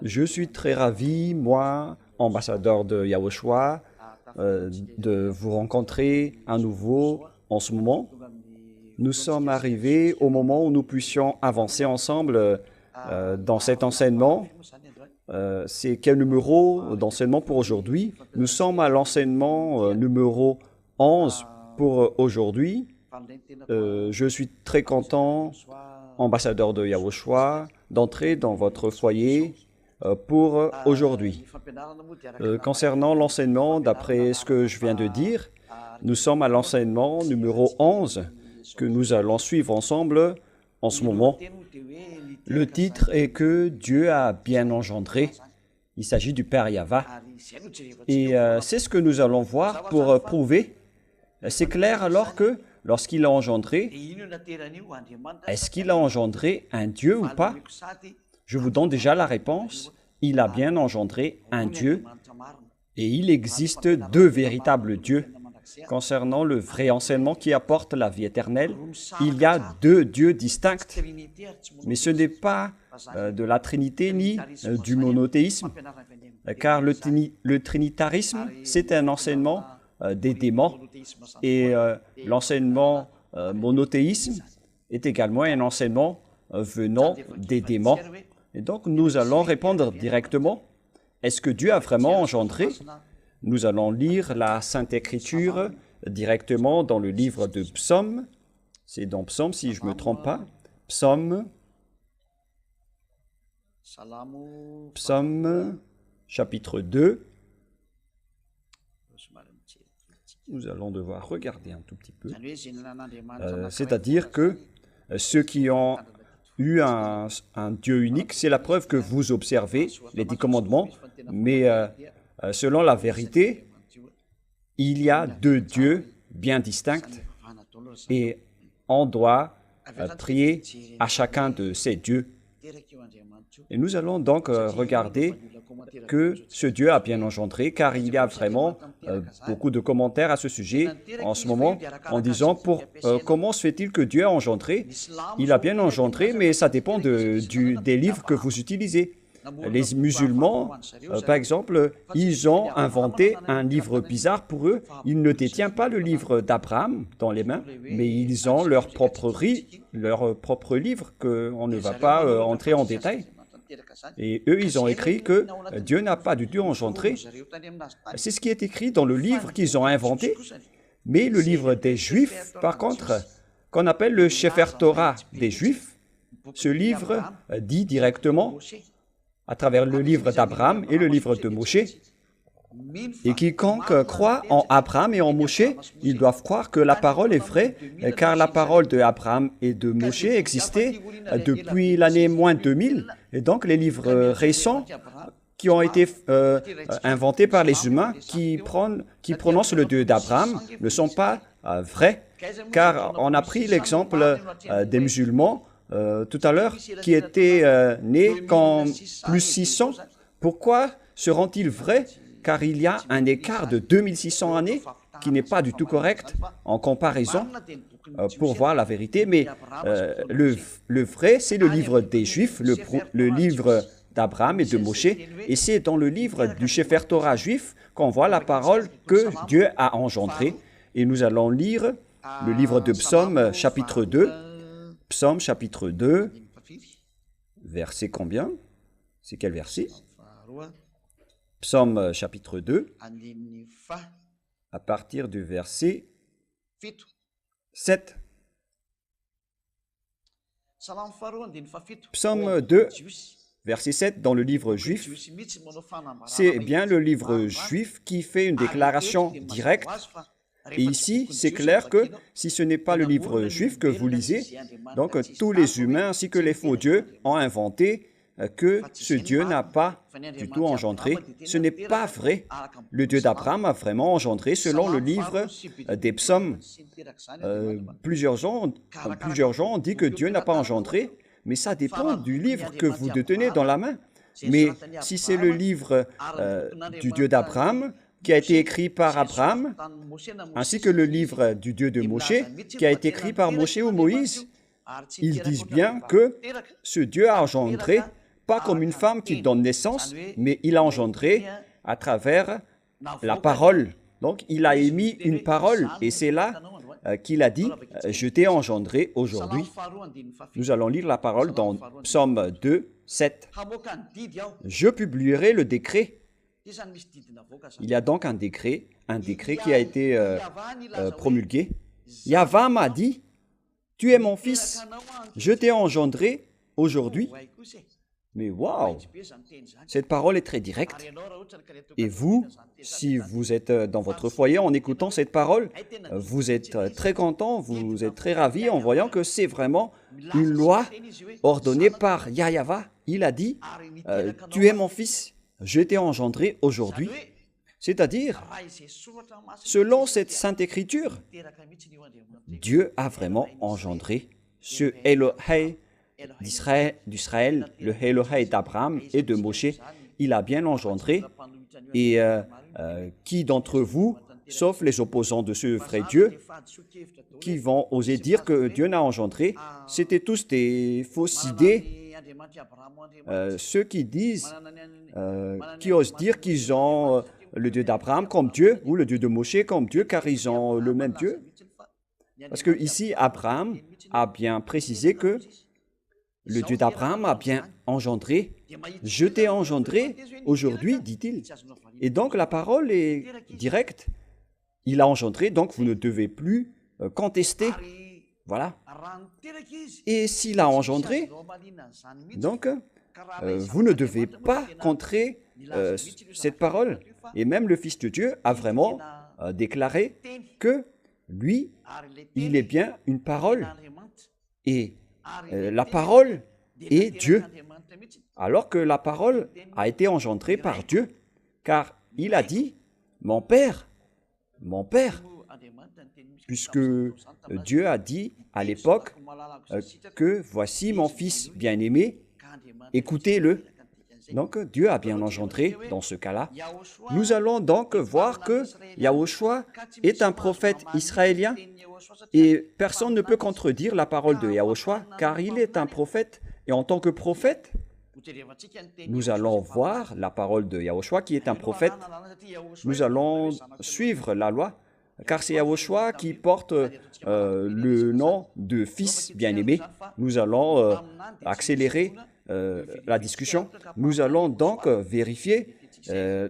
Je suis très ravi, moi, ambassadeur de Yahushua, de vous rencontrer à nouveau en ce moment. Nous sommes arrivés au moment où nous puissions avancer ensemble dans cet enseignement. C'est quel numéro d'enseignement pour aujourd'hui? Nous sommes à l'enseignement numéro 11 pour aujourd'hui. Je suis très content, ambassadeur de Yahushua, d'entrer dans votre foyer pour aujourd'hui. Concernant l'enseignement, d'après ce que je viens de dire, nous sommes à l'enseignement numéro 11 que nous allons suivre ensemble en ce moment. Le titre est que Dieu a bien engendré. Il s'agit du Père Yahva. Et c'est ce que nous allons voir pour prouver. C'est clair alors que lorsqu'il a engendré, est-ce qu'il a engendré un Dieu ou pas? Je vous donne déjà la réponse. Il a bien engendré un Dieu et il existe deux véritables dieux. Concernant le vrai enseignement qui apporte la vie éternelle, il y a deux dieux distincts. Mais ce n'est pas de la Trinité ni du monothéisme, car le trinitarisme, c'est un enseignement des démons et l'enseignement monothéisme est également un enseignement venant des démons. Et donc, nous allons répondre directement. Est-ce que Dieu a vraiment engendré? Nous allons lire la Sainte Écriture directement dans le livre de Psaume. C'est dans Psaume, si je ne me trompe pas. Psaume, chapitre 2. Nous allons devoir regarder un tout petit peu. C'est-à-dire que ceux qui ont eu un Dieu unique, c'est la preuve que vous observez les 10 commandements, mais selon la vérité, il y a deux dieux bien distincts et on doit prier à chacun de ces dieux. Et nous allons donc regarder que ce Dieu a bien engendré, car il y a vraiment beaucoup de commentaires à ce sujet en ce moment, en disant comment se fait-il que Dieu a engendré? Il a bien engendré, mais ça dépend des livres que vous utilisez. Les musulmans, par exemple, ils ont inventé un livre bizarre pour eux. Ils ne détiennent pas le livre d'Abraham dans les mains, mais ils ont leur propre livre qu'on ne va pas entrer en détail. Et eux, ils ont écrit que Dieu n'a pas du tout engendré. C'est ce qui est écrit dans le livre qu'ils ont inventé. Mais le livre des Juifs, par contre, qu'on appelle le Sefer Torah des Juifs, ce livre dit directement, à travers le livre d'Abraham et le livre de Moshe. Et quiconque croit en Abraham et en Moshe, ils doivent croire que la parole est vraie, car la parole de Abraham et de Moshe existait depuis l'année moins 2000. Et donc les livres récents qui ont été inventés par les humains, qui prononcent le Dieu d'Abraham, ne sont pas vrais. Car on a pris l'exemple des musulmans tout à l'heure, qui étaient nés qu'en plus 600. Pourquoi seront-ils vrais? Car il y a un écart de 2600 années qui n'est pas du tout correct en comparaison pour voir la vérité. Mais le vrai, c'est le livre des Juifs, le livre d'Abraham et de Moshe. Et c'est dans le livre du Sefer Torah juif qu'on voit la parole que Dieu a engendrée. Et nous allons lire le livre de Psaume, chapitre 2. Psaume, chapitre 2, verset combien? C'est quel verset? Psaume, chapitre 2, à partir du verset 7. Psaume 2, verset 7, dans le livre juif. C'est bien le livre juif qui fait une déclaration directe. Et ici, c'est clair que si ce n'est pas le livre juif que vous lisez, donc tous les humains ainsi que les faux dieux ont inventé que ce Dieu n'a pas du tout engendré. Ce n'est pas vrai. Le Dieu d'Abraham a vraiment engendré selon le livre des psaumes. Plusieurs gens ont dit que Dieu n'a pas engendré, mais ça dépend du livre que vous détenez dans la main. Mais si c'est le livre du Dieu d'Abraham, qui a été écrit par Abraham, ainsi que le livre du Dieu de Moshe, qui a été écrit par Moshe ou Moïse, ils disent bien que ce Dieu a engendré pas comme une femme qui donne naissance, mais il a engendré à travers la parole. Donc, il a émis une parole, et c'est là qu'il a dit, « Je t'ai engendré aujourd'hui ». Nous allons lire la parole dans Psaume 2, 7. « Je publierai le décret ». Il y a donc un décret qui a été promulgué. Yahva m'a dit, « Tu es mon fils, je t'ai engendré aujourd'hui ». Mais waouh, cette parole est très directe. Et vous, si vous êtes dans votre foyer en écoutant cette parole, vous êtes très content, vous êtes très ravi en voyant que c'est vraiment une loi ordonnée par Yahva. Il a dit, tu es mon fils, je t'ai engendré aujourd'hui. C'est-à-dire, selon cette sainte écriture, Dieu a vraiment engendré ce Elohai d'Israël, le Elohai d'Abraham et de Moshe. Il a bien engendré. Et qui d'entre vous, sauf les opposants de ce vrai Dieu, qui vont oser dire que Dieu n'a engendré, c'était tous des fausses idées. Ceux qui disent, qui osent dire qu'ils ont le Dieu d'Abraham comme Dieu ou le Dieu de Moshe comme Dieu, car ils ont le même Dieu. Parce que ici, Abraham a bien précisé que le Dieu d'Abraham a bien engendré. Je t'ai engendré aujourd'hui, dit-il. Et donc la parole est directe. Il a engendré, donc vous ne devez plus contester. Voilà. Et s'il a engendré, donc vous ne devez pas contrer cette parole. Et même le Fils de Dieu a vraiment déclaré que lui, il est bien une parole. Et la parole est Dieu, alors que la parole a été engendrée par Dieu, car il a dit, mon Père, puisque Dieu a dit à l'époque que voici mon Fils bien-aimé, écoutez-le. Donc Dieu a bien engendré dans ce cas-là. Nous allons donc voir que Yahushua est un prophète israélien et personne ne peut contredire la parole de Yahushua car il est un prophète et en tant que prophète, nous allons voir la parole de Yahushua qui est un prophète. Nous allons suivre la loi car c'est Yahushua qui porte le nom de Fils bien-aimé. Nous allons accélérer la discussion. Nous allons donc vérifier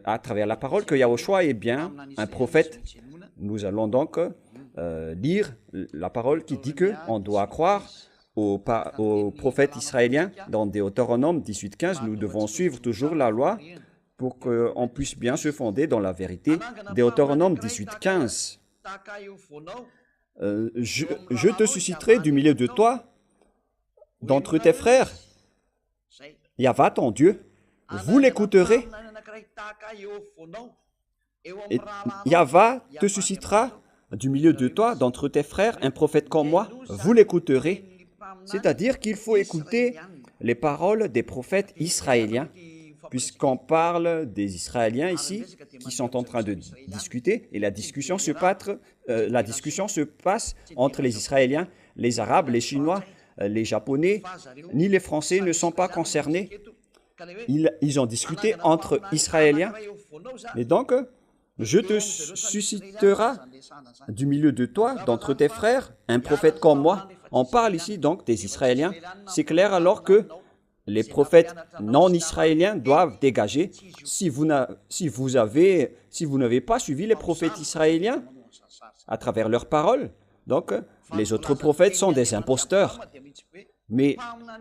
à travers la parole que Yahushua est bien un prophète. Nous allons donc lire la parole qui dit qu'on doit croire au prophète israélien. Dans Deutéronome 18:15, nous devons suivre toujours la loi pour qu'on puisse bien se fonder dans la vérité. Deutéronome 18:15. Je te susciterai du milieu de toi, d'entre tes frères, Yahva ton Dieu, vous l'écouterez. Et Yahva te suscitera du milieu de toi, d'entre tes frères, un prophète comme moi, vous l'écouterez. C'est-à-dire qu'il faut écouter les paroles des prophètes israéliens, puisqu'on parle des Israéliens ici, qui sont en train de discuter, et la discussion se passe entre les Israéliens, les Arabes, les Chinois, les Japonais, ni les Français ne sont pas concernés. Ils ont discuté entre Israéliens. Et donc, je te susciterai du milieu de toi, d'entre tes frères, un prophète comme moi. On parle ici donc des Israéliens. C'est clair alors que les prophètes non-israéliens doivent dégager. Si vous n'avez pas suivi les prophètes israéliens à travers leurs paroles, donc les autres prophètes sont des imposteurs. Mais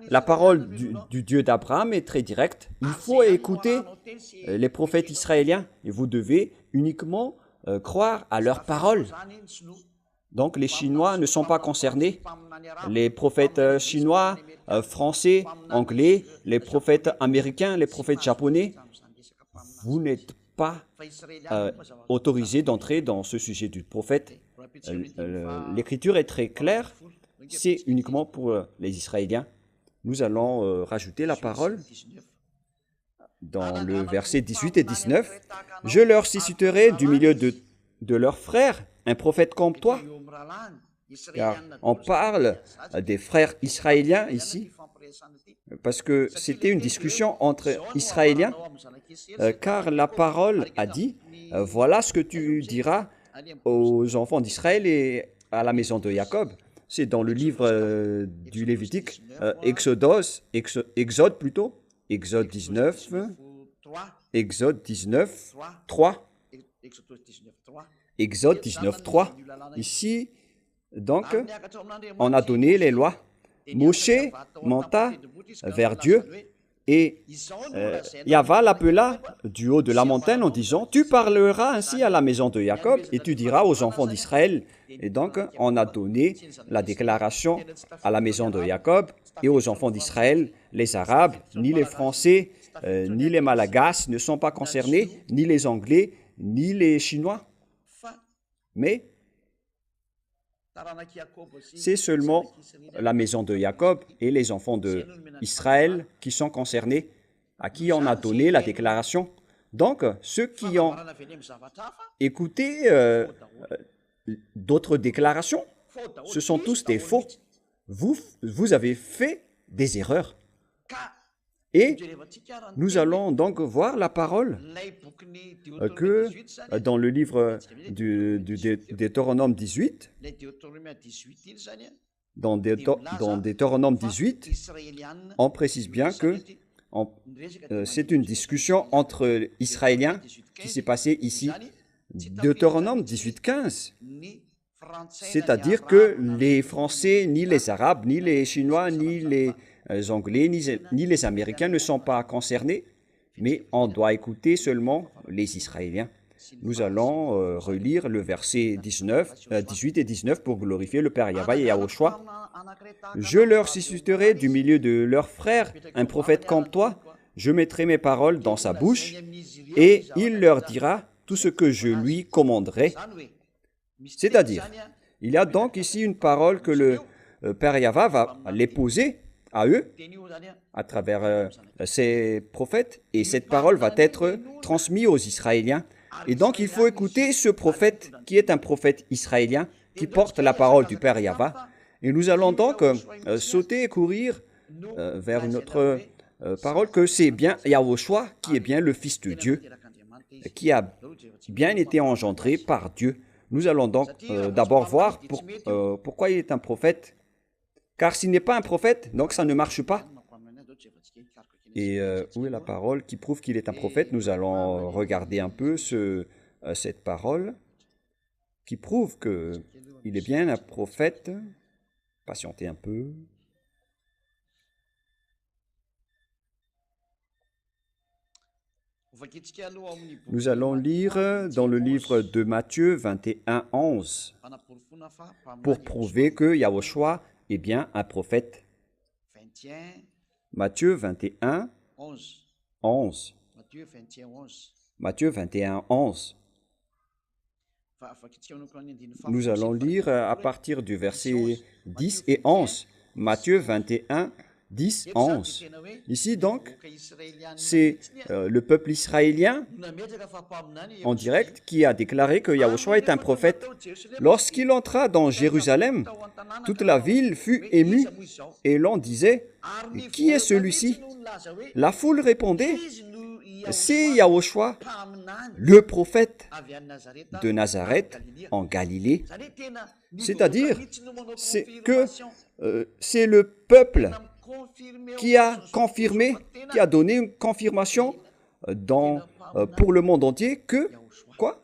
la parole du Dieu d'Abraham est très directe. Il faut écouter les prophètes israéliens et vous devez uniquement croire à leurs paroles. Donc les Chinois ne sont pas concernés. Les prophètes chinois, français, anglais, les prophètes américains, les prophètes japonais, vous n'êtes pas autorisés d'entrer dans ce sujet du prophète. L'écriture est très claire. C'est uniquement pour les Israéliens. Nous allons rajouter la parole dans le verset 18 et 19. « Je leur susciterai du milieu de leurs frères un prophète comme toi. » Car on parle des frères israéliens ici. parce que c'était une discussion entre Israéliens, car la parole a dit, voilà ce que tu diras aux enfants d'Israël et à la maison de Jacob. C'est dans le livre du Lévitique, Exode plutôt, Exode 19, 3. Exode 19, 3. Ici, donc, on a donné les lois. Moshe monta vers Dieu et Yahva l'appela du haut de la montagne en disant, « Tu parleras ainsi à la maison de Jacob et tu diras aux enfants d'Israël. » Et donc, on a donné la déclaration à la maison de Jacob et aux enfants d'Israël. Les Arabes, ni les Français, ni les Malagasy ne sont pas concernés, ni les Anglais, ni les Chinois. Mais c'est seulement la maison de Jacob et les enfants d'Israël qui sont concernés, à qui on a donné la déclaration. Donc, ceux qui ont écouté d'autres déclarations, ce sont tous des faux. Vous avez fait des erreurs. Et nous allons donc voir la parole que dans le livre du Deutéronome 18, dans Deutéronome 18, on précise bien que c'est une discussion entre Israéliens qui s'est passée ici. Deutéronome 18, 15. C'est-à-dire que les Français, ni les Arabes, ni les Chinois, ni les Anglais, ni les Américains ne sont pas concernés, mais on doit écouter seulement les Israéliens. Nous allons relire le verset 18 et 19 pour glorifier le Père Yahva et Yahushua. « Je leur susciterai du milieu de leurs frères un prophète comme toi. Je mettrai mes paroles dans sa bouche et il leur dira tout ce que je lui commanderai. » C'est-à-dire, il y a donc ici une parole que le Père Yahva va les poser à eux, à travers ces prophètes, et cette parole va être transmise aux Israéliens. Et donc, il faut écouter ce prophète qui est un prophète israélien, qui porte la parole du Père Yahva. Et nous allons donc sauter et courir vers une autre parole, que c'est bien Yahushua qui est bien le Fils de Dieu, qui a bien été engendré par Dieu. Nous allons donc d'abord voir pourquoi il est un prophète. Car s'il n'est pas un prophète, donc ça ne marche pas. Et où est la parole qui prouve qu'il est un prophète? Nous allons regarder un peu cette parole qui prouve qu'il est bien un prophète. Patientez un peu. Nous allons lire dans le livre de Matthieu 21, 11 pour prouver que Yahushua est bien un prophète. Matthieu 21, 11. Matthieu 21, 11. Nous allons lire à partir du verset 10 et 11. Matthieu 21, 10, 11. Ici donc, c'est le peuple israélien en direct qui a déclaré que Yahushua est un prophète. Lorsqu'il entra dans Jérusalem, toute la ville fut émue et l'on disait, « Qui est celui-ci » La foule répondait, « C'est Yahushua, le prophète de Nazareth en Galilée. » C'est-à-dire que c'est le peuple qui a confirmé, qui a donné une confirmation pour le monde entier que, quoi?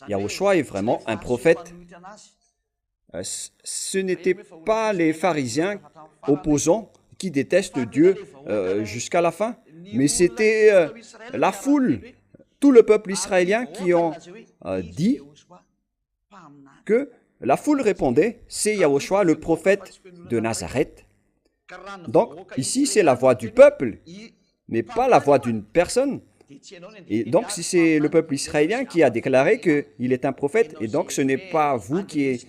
Yahushua est vraiment un prophète. Ce n'étaient pas les pharisiens opposants qui détestent Dieu jusqu'à la fin, mais c'était la foule, tout le peuple israélien qui ont dit que la foule répondait, c'est Yahushua, le prophète de Nazareth. Donc, ici, c'est la voix du peuple, mais pas la voix d'une personne. Et donc, si c'est le peuple israélien qui a déclaré qu'il est un prophète, et donc ce n'est pas vous qui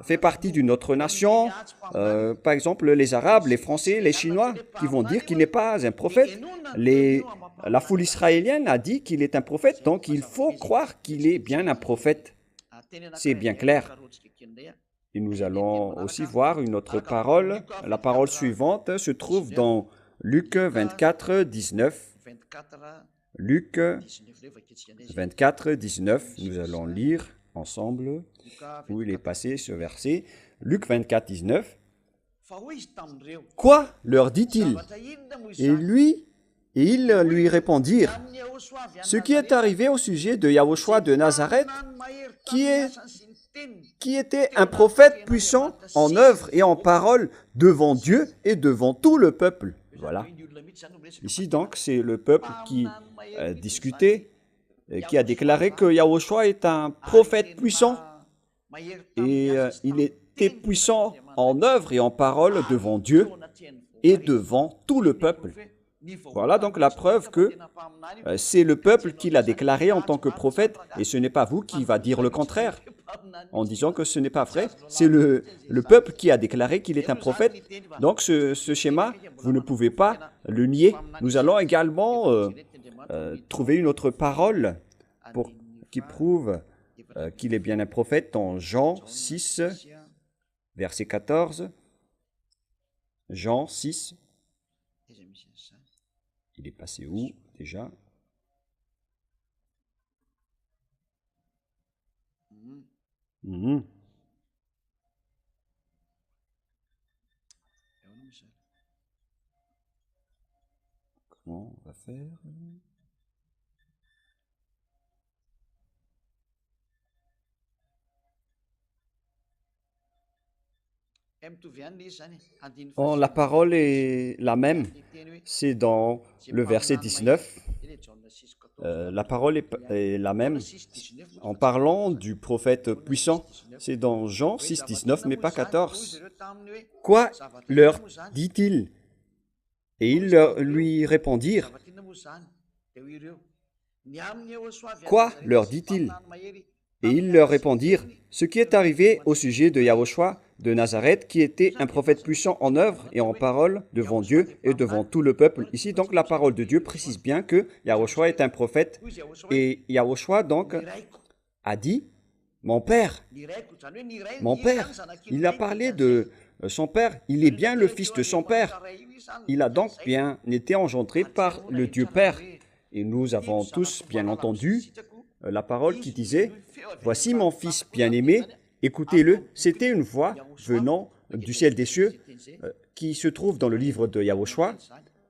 fait partie d'une autre nation, par exemple les Arabes, les Français, les Chinois, qui vont dire qu'il n'est pas un prophète. La foule israélienne a dit qu'il est un prophète, donc il faut croire qu'il est bien un prophète. C'est bien clair. Et nous allons aussi voir une autre parole. La parole suivante se trouve dans Luc 24, 19. Luc 24, 19. Nous allons lire ensemble où il est passé ce verset. Luc 24, 19. Quoi leur dit-il? Et ils lui répondirent, ce qui est arrivé au sujet de Yahushua de Nazareth, qui était un prophète puissant en œuvre et en parole devant Dieu et devant tout le peuple. Voilà. Ici donc, c'est le peuple qui discutait, qui a déclaré que Yahushua est un prophète puissant et il était puissant en œuvre et en parole devant Dieu et devant tout le peuple. Voilà donc la preuve que c'est le peuple qui l'a déclaré en tant que prophète et ce n'est pas vous qui va dire le contraire en disant que ce n'est pas vrai. C'est le peuple qui a déclaré qu'il est un prophète. Donc ce schéma, vous ne pouvez pas le nier. Nous allons également trouver une autre parole qui prouve qu'il est bien un prophète dans Jean 6, verset 14. Jean 6. Il est passé où déjà? Comment on va faire? Oh, la parole est la même. C'est dans le verset 19. La parole est la même en parlant du prophète puissant. C'est dans Jean 6, 19, mais pas 14. Quoi leur dit-il? Et ils lui répondirent. Quoi leur dit-il? Et ils leur répondirent, ce qui est arrivé au sujet de Yahushua de Nazareth, qui était un prophète puissant en œuvre et en parole devant Dieu et devant tout le peuple. Ici, donc, la parole de Dieu précise bien que Yahushua est un prophète. Et Yahushua, donc, a dit, mon père, il a parlé de son père, il est bien le fils de son père. Il a donc bien été engendré par le Dieu Père. Et nous avons tous bien entendu la parole qui disait, voici mon fils bien-aimé, écoutez-le. C'était une voix venant du ciel des cieux qui se trouve dans le livre de Yahushua.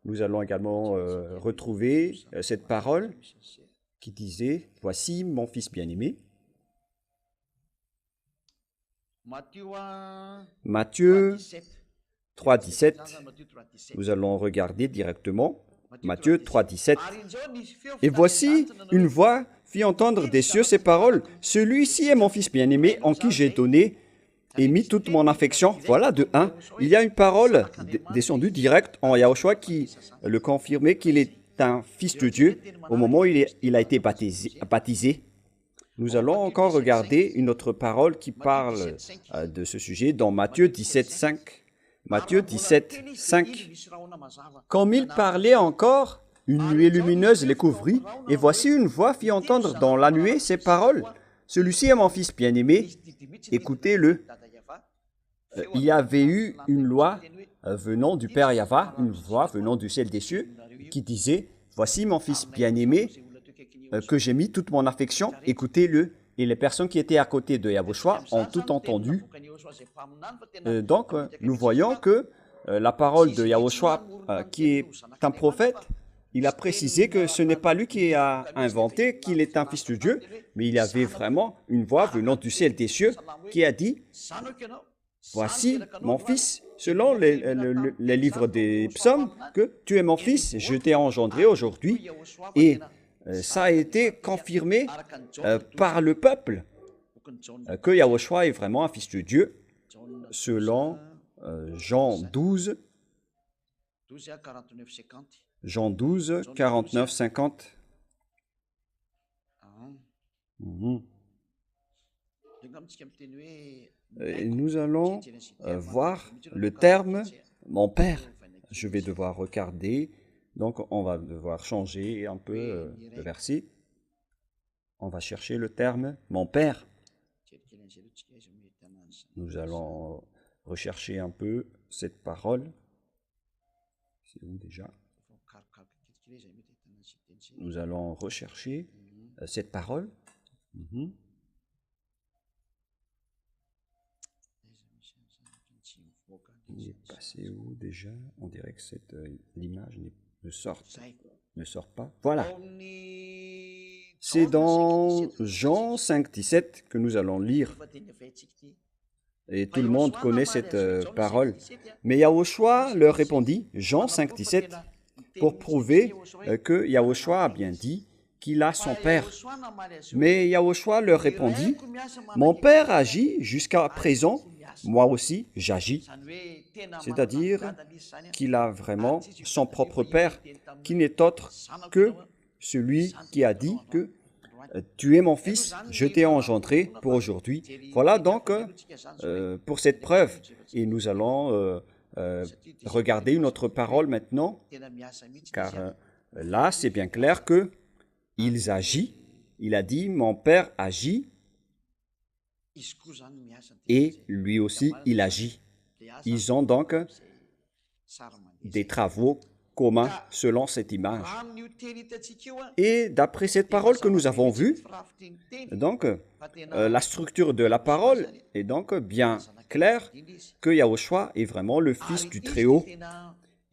Nous allons également retrouver cette parole qui disait, voici mon fils bien-aimé. Matthieu 3, 17. Nous allons regarder directement. Matthieu 3, 17. Et voici une voix fit entendre des cieux ces paroles. Celui-ci est mon fils bien-aimé en qui j'ai donné et mis toute mon affection. Voilà de 1. Il y a une parole descendue directe en Yahushua qui le confirmait qu'il est un fils de Dieu au moment où il a été baptisé. Nous allons encore regarder une autre parole qui parle de ce sujet dans Matthieu 17, 5. Matthieu 17, 5. Comme il parlait encore, une nuée lumineuse les couvrit, et voici une voix fit entendre dans la nuée ces paroles. Celui-ci est mon fils bien-aimé, écoutez-le. Il y avait eu une loi venant du Père Yahva, une voix venant du ciel des cieux, qui disait, voici mon fils bien-aimé, que j'ai mis toute mon affection, écoutez-le. Et les personnes qui étaient à côté de Yahushua ont tout entendu. Donc, nous voyons que la parole de Yahushua, qui est un prophète, il a précisé que ce n'est pas lui qui a inventé qu'il est un fils de Dieu, mais il y avait vraiment une voix venant du ciel des cieux qui a dit, voici mon fils, selon les livres des psaumes, que tu es mon fils, je t'ai engendré aujourd'hui. Et ça a été confirmé par le peuple que Yahushua est vraiment un fils de Dieu, selon Jean 12, Jean 12, 49, 50. Et nous allons voir le terme « mon père ». Je vais devoir regarder. Donc, on va devoir changer un peu le verset. On va chercher le terme « mon père ». Nous allons rechercher un peu cette parole. C'est où déjà? Nous allons rechercher cette parole. Il est passé où déjà? On dirait que l'image ne sort pas. Voilà. C'est dans Jean 5, 17 que nous allons lire. Et tout le monde connaît cette parole. Mais Yahushua leur répondit, Jean 5, 17, pour prouver que Yahushua a bien dit qu'il a son Père. Mais Yahushua leur répondit, mon Père agit jusqu'à présent, moi aussi j'agis. C'est-à-dire qu'il a vraiment son propre Père, qui n'est autre que celui qui a dit que tu es mon fils, je t'ai engendré pour aujourd'hui. Voilà donc pour cette preuve. Et nous allons regarder une autre parole maintenant, car là c'est bien clair que il agit. Il a dit, mon Père agit, et lui aussi il agit. Ils ont donc des travaux communs selon cette image. Et d'après cette parole que nous avons vue, donc la structure de la parole est donc bien claire que Yahushua est vraiment le Fils du Très-Haut.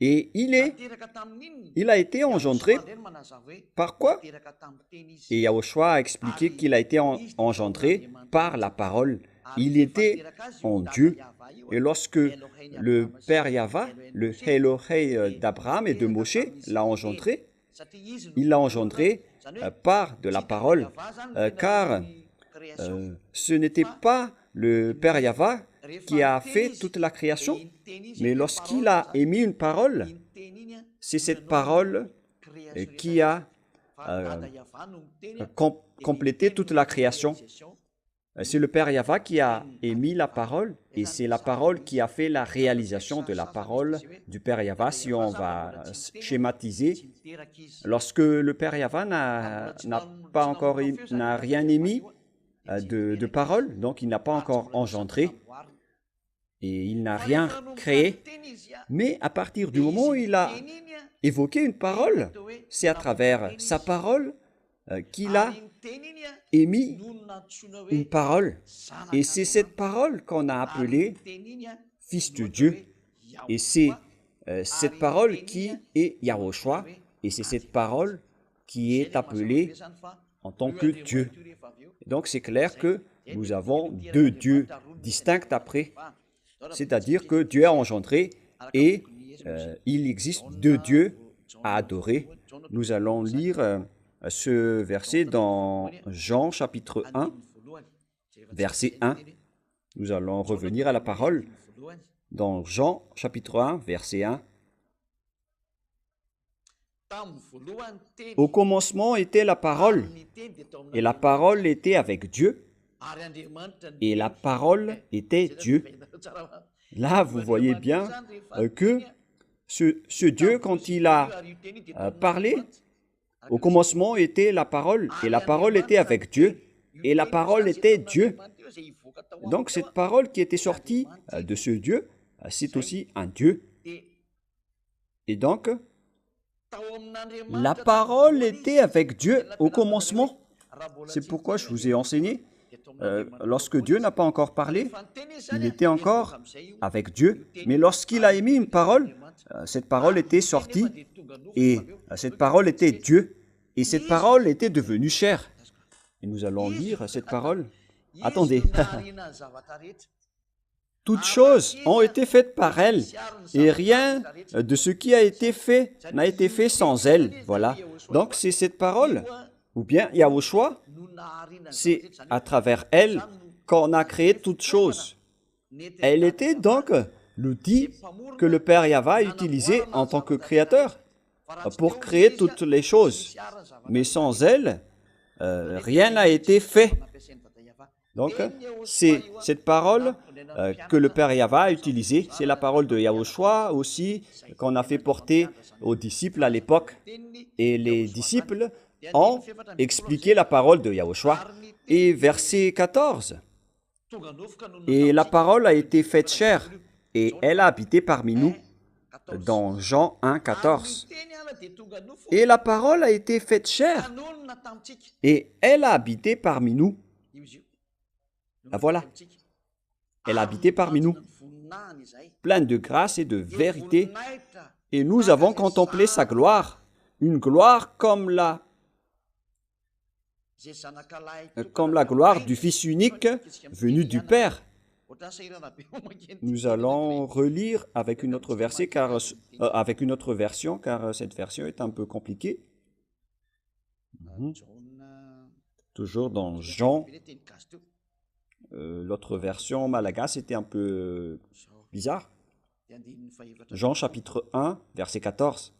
Et il a été engendré par quoi? Et Yahushua a expliqué qu'il a été engendré par la parole. Il était en Dieu. Et lorsque le Père Yahva, le Elohei d'Abraham et de Moshe l'a engendré, il l'a engendré par de la parole, car ce n'était pas le Père Yahva qui a fait toute la création, mais lorsqu'il a émis une parole, c'est cette parole qui a complété toute la création. C'est le Père Yahva qui a émis la parole, et c'est la parole qui a fait la réalisation de la parole du Père Yahva. Si on va schématiser, lorsque le Père Yahva n'a rien émis de parole, donc il n'a pas encore engendré, et il n'a rien créé, mais à partir du moment où il a évoqué une parole, c'est à travers sa parole qu'il a émis une parole. Et c'est cette parole qu'on a appelée Fils de Dieu. Et c'est cette parole qui est Yahushua. Et c'est cette parole qui est appelée en tant que Dieu. Donc c'est clair que nous avons deux dieux distincts après. C'est-à-dire que Dieu a engendré et il existe deux dieux à adorer. Nous allons lire ce verset dans Jean chapitre 1, verset 1. Nous allons revenir à la parole dans Jean chapitre 1, verset 1. Au commencement était la parole, et la parole était avec Dieu, et la parole était Dieu. Là, vous voyez bien que ce Dieu, quand il a parlé, au commencement était la parole, et la parole était avec Dieu, et la parole était Dieu. Donc, cette parole qui était sortie de ce Dieu, c'est aussi un Dieu. Et donc, la parole était avec Dieu au commencement. C'est pourquoi je vous ai enseigné, lorsque Dieu n'a pas encore parlé, il était encore avec Dieu. Mais lorsqu'il a émis une parole, cette parole était sortie et cette parole était Dieu. Et cette parole était devenue chair. Et nous allons lire cette parole. Attendez. Toutes choses ont été faites par elle, et rien de ce qui a été fait n'a été fait sans elle. Voilà. Donc c'est cette parole, ou bien Yahushua, c'est à travers elle qu'on a créé toutes choses. Elle était donc l'outil que le Père Yahva a utilisé en tant que créateur pour créer toutes les choses. Mais sans elle, rien n'a été fait. Donc, c'est cette parole que le Père Yahva a utilisée. C'est la parole de Yahushua aussi qu'on a fait porter aux disciples à l'époque. Et les disciples ont expliqué la parole de Yahushua. Et verset 14, Et la parole a été faite chair, et elle a habité parmi nous, dans Jean 1, 14. Et la parole a été faite chair, et elle a habité parmi nous. La voilà. Elle a habité parmi nous, pleine de grâce et de vérité, et nous avons contemplé sa gloire, une gloire comme la gloire du Fils unique venu du Père. Nous allons relire avec une autre version, car cette version est un peu compliquée. Toujours dans Jean. L'autre version, Malagas, était un peu bizarre. Jean chapitre 1, verset 14.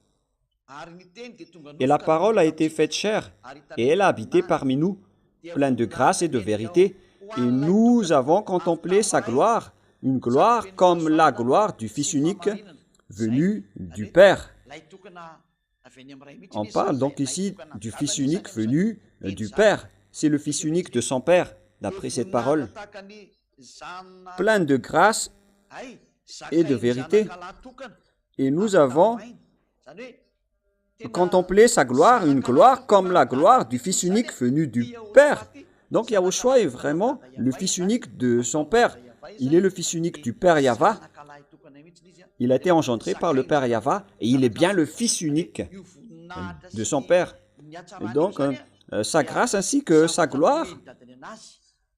Et la parole a été faite chair, et elle a habité parmi nous, pleine de grâce et de vérité, et nous avons contemplé sa gloire, une gloire comme la gloire du Fils unique venu du Père. On parle donc ici du Fils unique venu du Père. C'est le Fils unique de son Père, d'après cette parole, plein de grâce et de vérité. Et nous avons contemplé sa gloire, une gloire comme la gloire du Fils unique venu du Père. Donc Yahushua est vraiment le Fils unique de son Père. Il est le Fils unique du Père Yahva. Il a été engendré par le Père Yahva et il est bien le Fils unique de son Père. Et donc, sa grâce ainsi que sa gloire,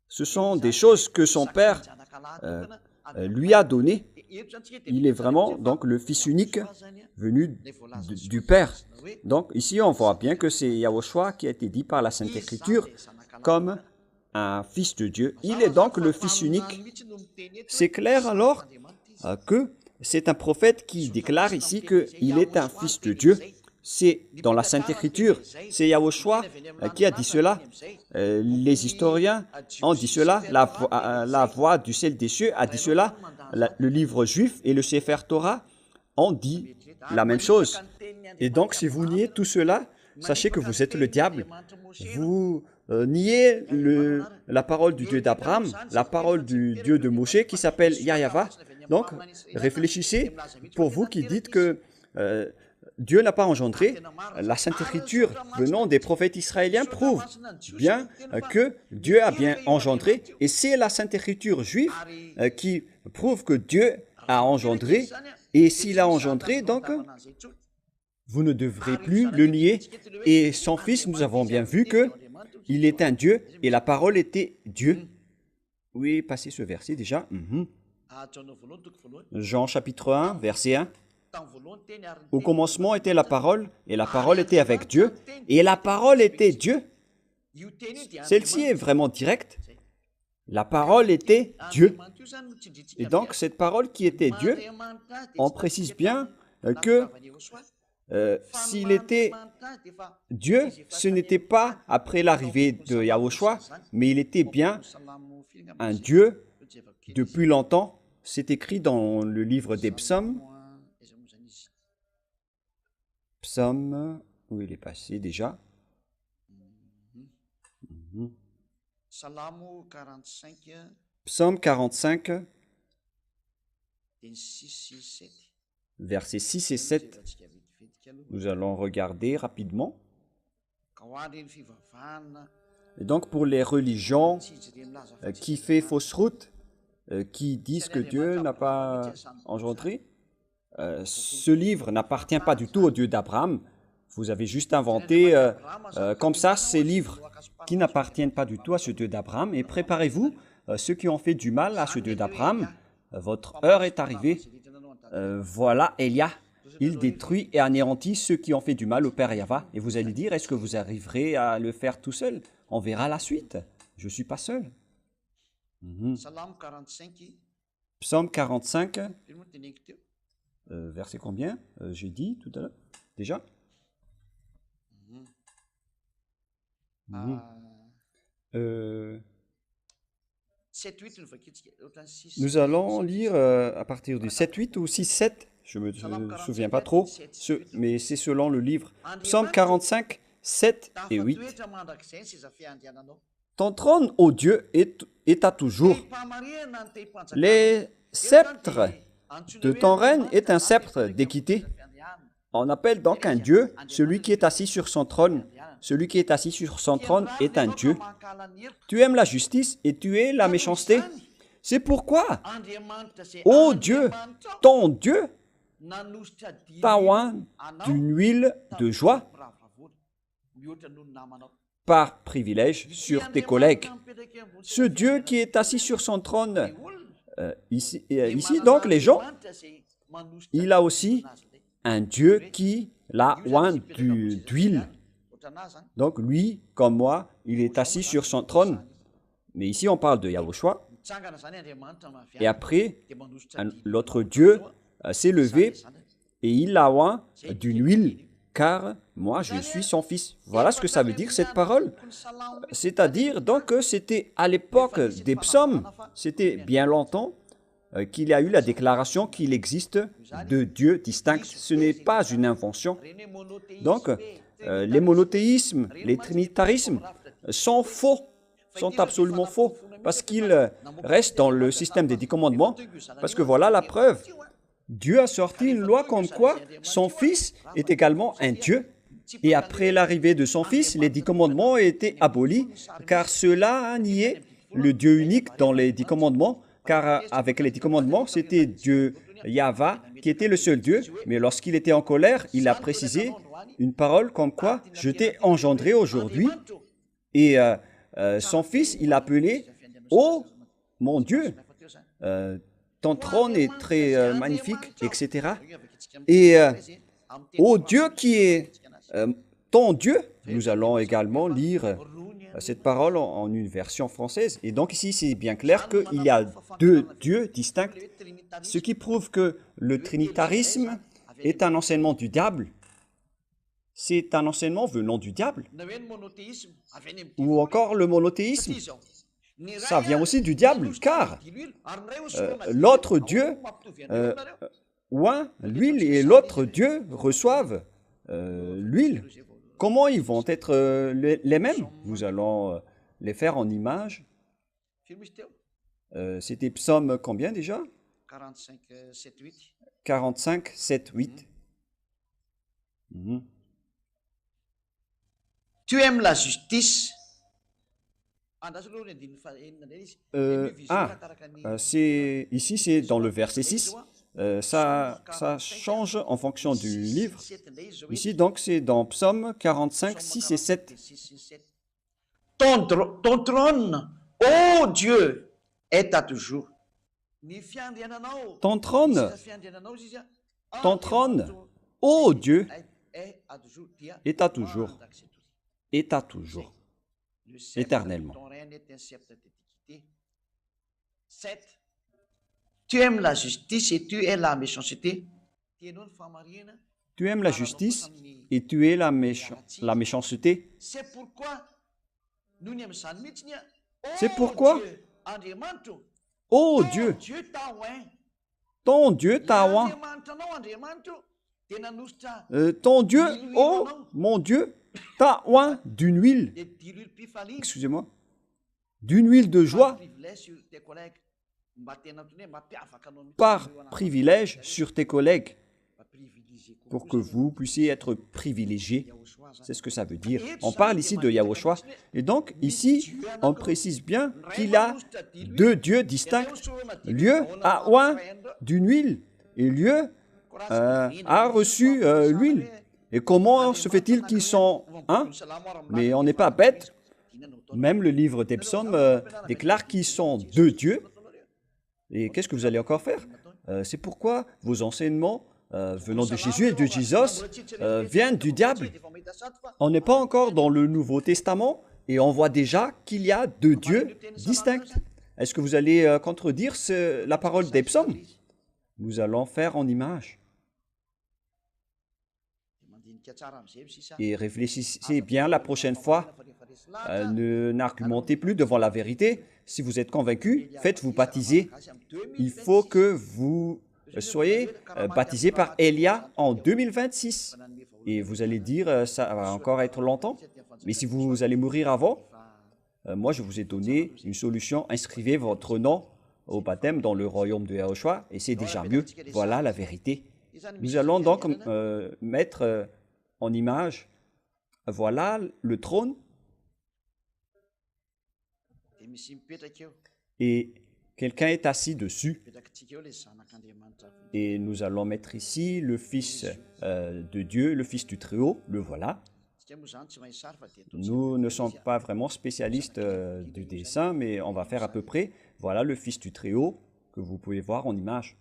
ce sont des choses que son Père lui a données. Il est vraiment donc le Fils unique venu du Père. Donc ici, on voit bien que c'est Yahushua qui a été dit par la Sainte Écriture comme un Fils de Dieu. Il est donc le Fils unique. C'est clair alors que c'est un prophète qui déclare ici qu'il est un Fils de Dieu. C'est dans la Sainte Écriture. C'est Yahushua qui a dit cela. Les historiens ont dit cela. La voix du ciel des cieux a dit cela. Le livre juif et le Sefer Torah ont dit la même chose. Et donc, si vous niez tout cela, sachez que vous êtes le diable. Vous niez la parole du Dieu d'Abraham, la parole du Dieu de Moshe qui s'appelle Yahva. Donc, réfléchissez pour vous qui dites que Dieu n'a pas engendré. La Sainte Écriture venant des prophètes israéliens prouve bien que Dieu a bien engendré. Et c'est la Sainte Écriture juive qui prouve que Dieu a engendré. Et s'il a engendré, donc, vous ne devrez plus le nier. Et son Fils, nous avons bien vu qu'il est un Dieu et la parole était Dieu. Oui, passez ce verset déjà. Jean chapitre 1, verset 1. Au commencement était la parole, et la parole était avec Dieu, et la parole était Dieu. Celle-ci est vraiment directe. La parole était Dieu. Et donc, cette parole qui était Dieu, on précise bien que s'il était Dieu, ce n'était pas après l'arrivée de Yahushua, mais il était bien un Dieu depuis longtemps. C'est écrit dans le livre des psaumes. Psaume, où il est passé déjà? Psaume 45, versets 6 et 7. Nous allons regarder rapidement. Et donc pour les religions qui font fausse route, qui disent que Dieu n'a pas engendré, ce livre n'appartient pas du tout au Dieu d'Abraham. Vous avez juste inventé comme ça ces livres qui n'appartiennent pas du tout à ce Dieu d'Abraham. Et préparez-vous, ceux qui ont fait du mal à ce Dieu d'Abraham, votre heure est arrivée. Voilà Elia, il détruit et anéantit ceux qui ont fait du mal au Père Yahva. Et vous allez dire, est-ce que vous arriverez à le faire tout seul? On verra la suite. Je ne suis pas seul. Psaume 45. Verset combien? J'ai dit tout à l'heure, déjà. Nous allons lire à partir du 7-8 ou 6-7, je ne me souviens pas trop, mais c'est selon le livre. Psaume 45, 7 et 8. Ton trône, ô Dieu, est à toujours. Les sceptres de ton règne est un sceptre d'équité. On appelle donc un Dieu celui qui est assis sur son trône. Celui qui est assis sur son trône est un Dieu. Tu aimes la justice et tu es la méchanceté. C'est pourquoi, ô Dieu, ton Dieu, t'a oint d'une huile de joie par privilège sur tes collègues. Ce Dieu qui est assis sur son trône, ici donc les gens, il a aussi un Dieu qui l'a oint d'huile. Donc lui, comme moi, il est assis sur son trône. Mais ici, on parle de Yahushua. Et après, l'autre Dieu s'est levé et il l'a oint d'une huile, car moi, je suis son fils. Voilà ce que ça veut dire, cette parole. C'est-à-dire, donc, que c'était à l'époque des psaumes, c'était bien longtemps, qu'il y a eu la déclaration qu'il existe deux dieux distincts. Ce n'est pas une invention. Donc, les monothéismes, les trinitarismes sont faux, sont absolument faux, parce qu'ils restent dans le système des 10 commandements, parce que voilà la preuve. Dieu a sorti une loi comme quoi son Fils est également un Dieu. Et après l'arrivée de son Fils, les 10 commandements ont été abolis, car cela a nié le Dieu unique dans les 10 commandements, car avec les 10 commandements, c'était Dieu Yahva qui était le seul Dieu, mais lorsqu'il était en colère, il a précisé une parole comme quoi « Je t'ai engendré aujourd'hui » et son Fils, il appelait « Oh, mon Dieu, ton trône est très magnifique, etc. » Et « Oh Dieu qui est ton Dieu », nous allons également lire cette parole en une version française. Et donc ici, c'est bien clair qu'il y a deux dieux distincts, ce qui prouve que le trinitarisme est un enseignement du diable. C'est un enseignement venant du diable. Ou encore le monothéisme. Ça vient aussi du diable, car l'autre Dieu oint l'huile et l'autre Dieu reçoivent l'huile. Comment ils vont être les mêmes? Nous allons les faire en images. C'était psaume combien déjà? 45, 7, 8. 45, 7, 8. Tu aimes la justice. Ici c'est dans le verset 6. Ça change en fonction du livre. Ici, donc, c'est dans Psaume 45, 6 et 7. Ton trône, ô Dieu, est à toujours. Ton trône, ô Dieu, est à toujours, éternellement. Tu aimes la justice et tu es la méchanceté. Tu aimes la justice et tu es la méchanceté. C'est pourquoi, ô Dieu, ton Dieu t'a oint. Ton Dieu, oh mon Dieu, t'a oint d'une huile. Excusez-moi. D'une huile de joie. Par privilège sur tes collègues, pour que vous puissiez être privilégiés. C'est ce que ça veut dire. On parle ici de Yahushua. Et donc, ici, on précise bien qu'il a deux dieux distincts. Lieu a oint d'une huile et lieu a reçu l'huile. Et comment se fait-il qu'ils sont un? Mais on n'est pas bête. Même le livre des psaumes déclare qu'ils sont deux dieux. Et qu'est-ce que vous allez encore faire? C'est pourquoi vos enseignements venant de Jésus et de Jésus viennent du diable. On n'est pas encore dans le Nouveau Testament et on voit déjà qu'il y a deux dieux distincts. Est-ce que vous allez contredire la parole des psaumes? Nous allons faire en image. Et réfléchissez bien la prochaine fois. N'argumentez plus devant la vérité. Si vous êtes convaincu, faites-vous baptiser. Il faut que vous soyez baptisés par Elia en 2026. Et vous allez dire, ça va encore être longtemps. Mais si vous allez mourir avant, moi je vous ai donné une solution, inscrivez votre nom au baptême dans le royaume de Yahushua, et c'est déjà mieux. Voilà la vérité. Nous allons donc mettre en image, voilà le trône, et quelqu'un est assis dessus. Et nous allons mettre ici le Fils de Dieu, le Fils du Très-Haut, le voilà. Nous ne sommes pas vraiment spécialistes du dessin, mais on va faire à peu près. Voilà le Fils du Très-Haut que vous pouvez voir en image.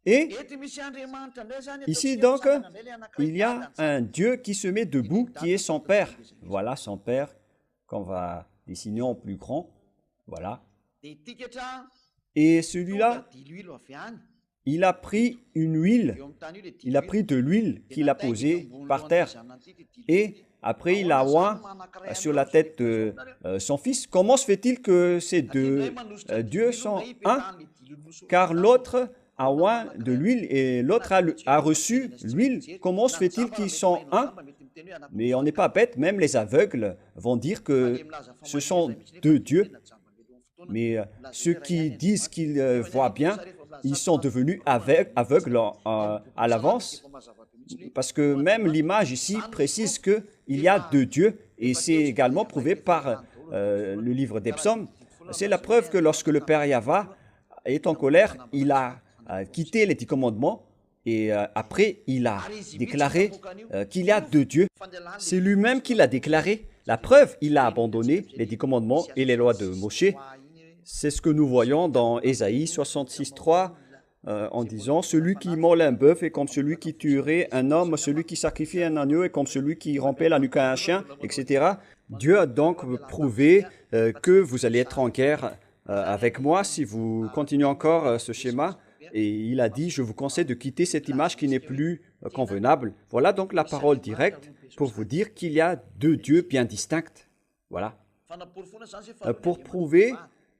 Et ici donc, il y a un Dieu qui se met debout, qui est son Père. Voilà son Père qu'on va dessiner en plus grand. Voilà. Et celui-là, il a pris une huile, il a pris de l'huile qu'il a posée par terre. Et après, il a oint sur la tête de son fils. Comment se fait-il que ces deux dieux sont un? Car l'autre a oint de l'huile et l'autre a reçu l'huile. Comment se fait-il qu'ils sont un? Mais on n'est pas bête, même les aveugles vont dire que ce sont deux dieux. Mais ceux qui disent qu'ils voient bien, ils sont devenus aveugles à l'avance. Parce que même l'image ici précise qu'il y a deux dieux. Et c'est également prouvé par le livre des psaumes. C'est la preuve que lorsque le Père Yahva est en colère, il a quitté les 10 commandements. Et après, il a déclaré qu'il y a deux dieux. C'est lui-même qui l'a déclaré. La preuve, il a abandonné les 10 commandements et les lois de Moshe. C'est ce que nous voyons dans Ésaïe 66:3 en disant « Celui qui immole un bœuf est comme celui qui tuerait un homme, celui qui sacrifie un agneau est comme celui qui rompait la nuque à un chien, etc. » Dieu a donc prouvé que vous allez être en guerre avec moi si vous continuez encore ce schéma. Et il a dit, je vous conseille de quitter cette image qui n'est plus convenable. Voilà donc la parole directe pour vous dire qu'il y a deux dieux bien distincts. Voilà. Pour prouver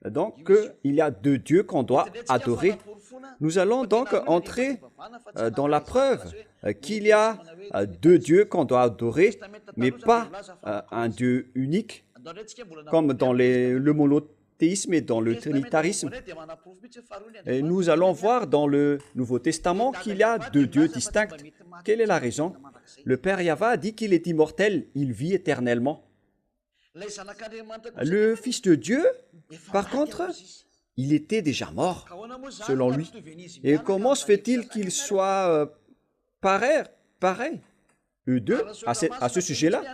donc qu'il y a deux dieux qu'on doit adorer. Nous allons donc entrer dans la preuve qu'il y a deux dieux qu'on doit adorer, mais pas un Dieu unique, comme dans le monothéisme et dans le trinitarisme. Et nous allons voir dans le Nouveau Testament qu'il y a deux dieux distincts. Quelle est la raison? Le Père Yahva a dit qu'il est immortel, il vit éternellement. Le Fils de Dieu, par contre, il était déjà mort, selon lui. Et comment se fait-il qu'il soit pareil, eux deux, à ce sujet-là?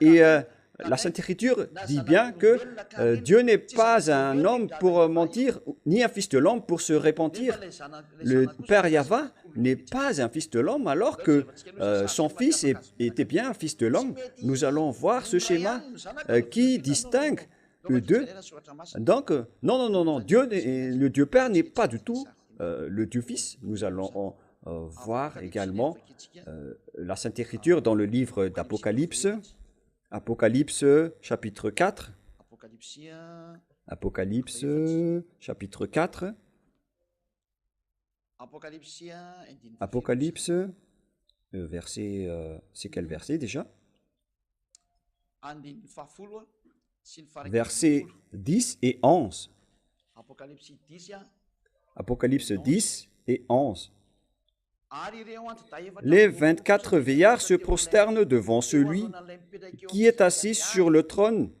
Et la Sainte Écriture dit bien que Dieu n'est pas un homme pour mentir, ni un fils de l'homme pour se repentir. Le Père Yahva n'est pas un fils de l'homme, alors que son fils était bien un fils de l'homme. Nous allons voir ce schéma qui distingue eux deux. Donc, non, le Dieu Père n'est pas du tout le Dieu Fils. Nous allons voir également la Sainte Écriture dans le livre d'Apocalypse. Apocalypse, chapitre 4. Apocalypse, chapitre 4. Apocalypse, verset, c'est quel verset déjà? Versets 10 et 11. Apocalypse 10 et 11. Les 24 vieillards se prosternent devant celui qui est assis sur le trône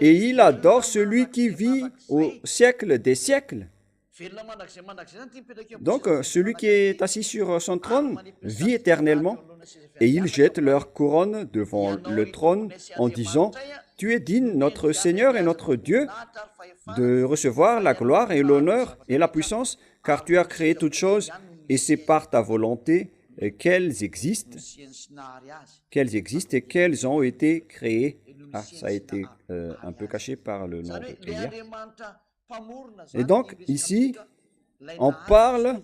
et il adore celui qui vit au siècle des siècles. Donc, celui qui est assis sur son trône vit éternellement et ils jettent leur couronne devant le trône en disant « Tu es digne, notre Seigneur et notre Dieu, de recevoir la gloire et l'honneur et la puissance, car tu as créé toutes choses et c'est par ta volonté qu'elles existent et qu'elles ont été créées. » Ah, ça a été un peu caché par le nom de Elia. Et donc, ici, on parle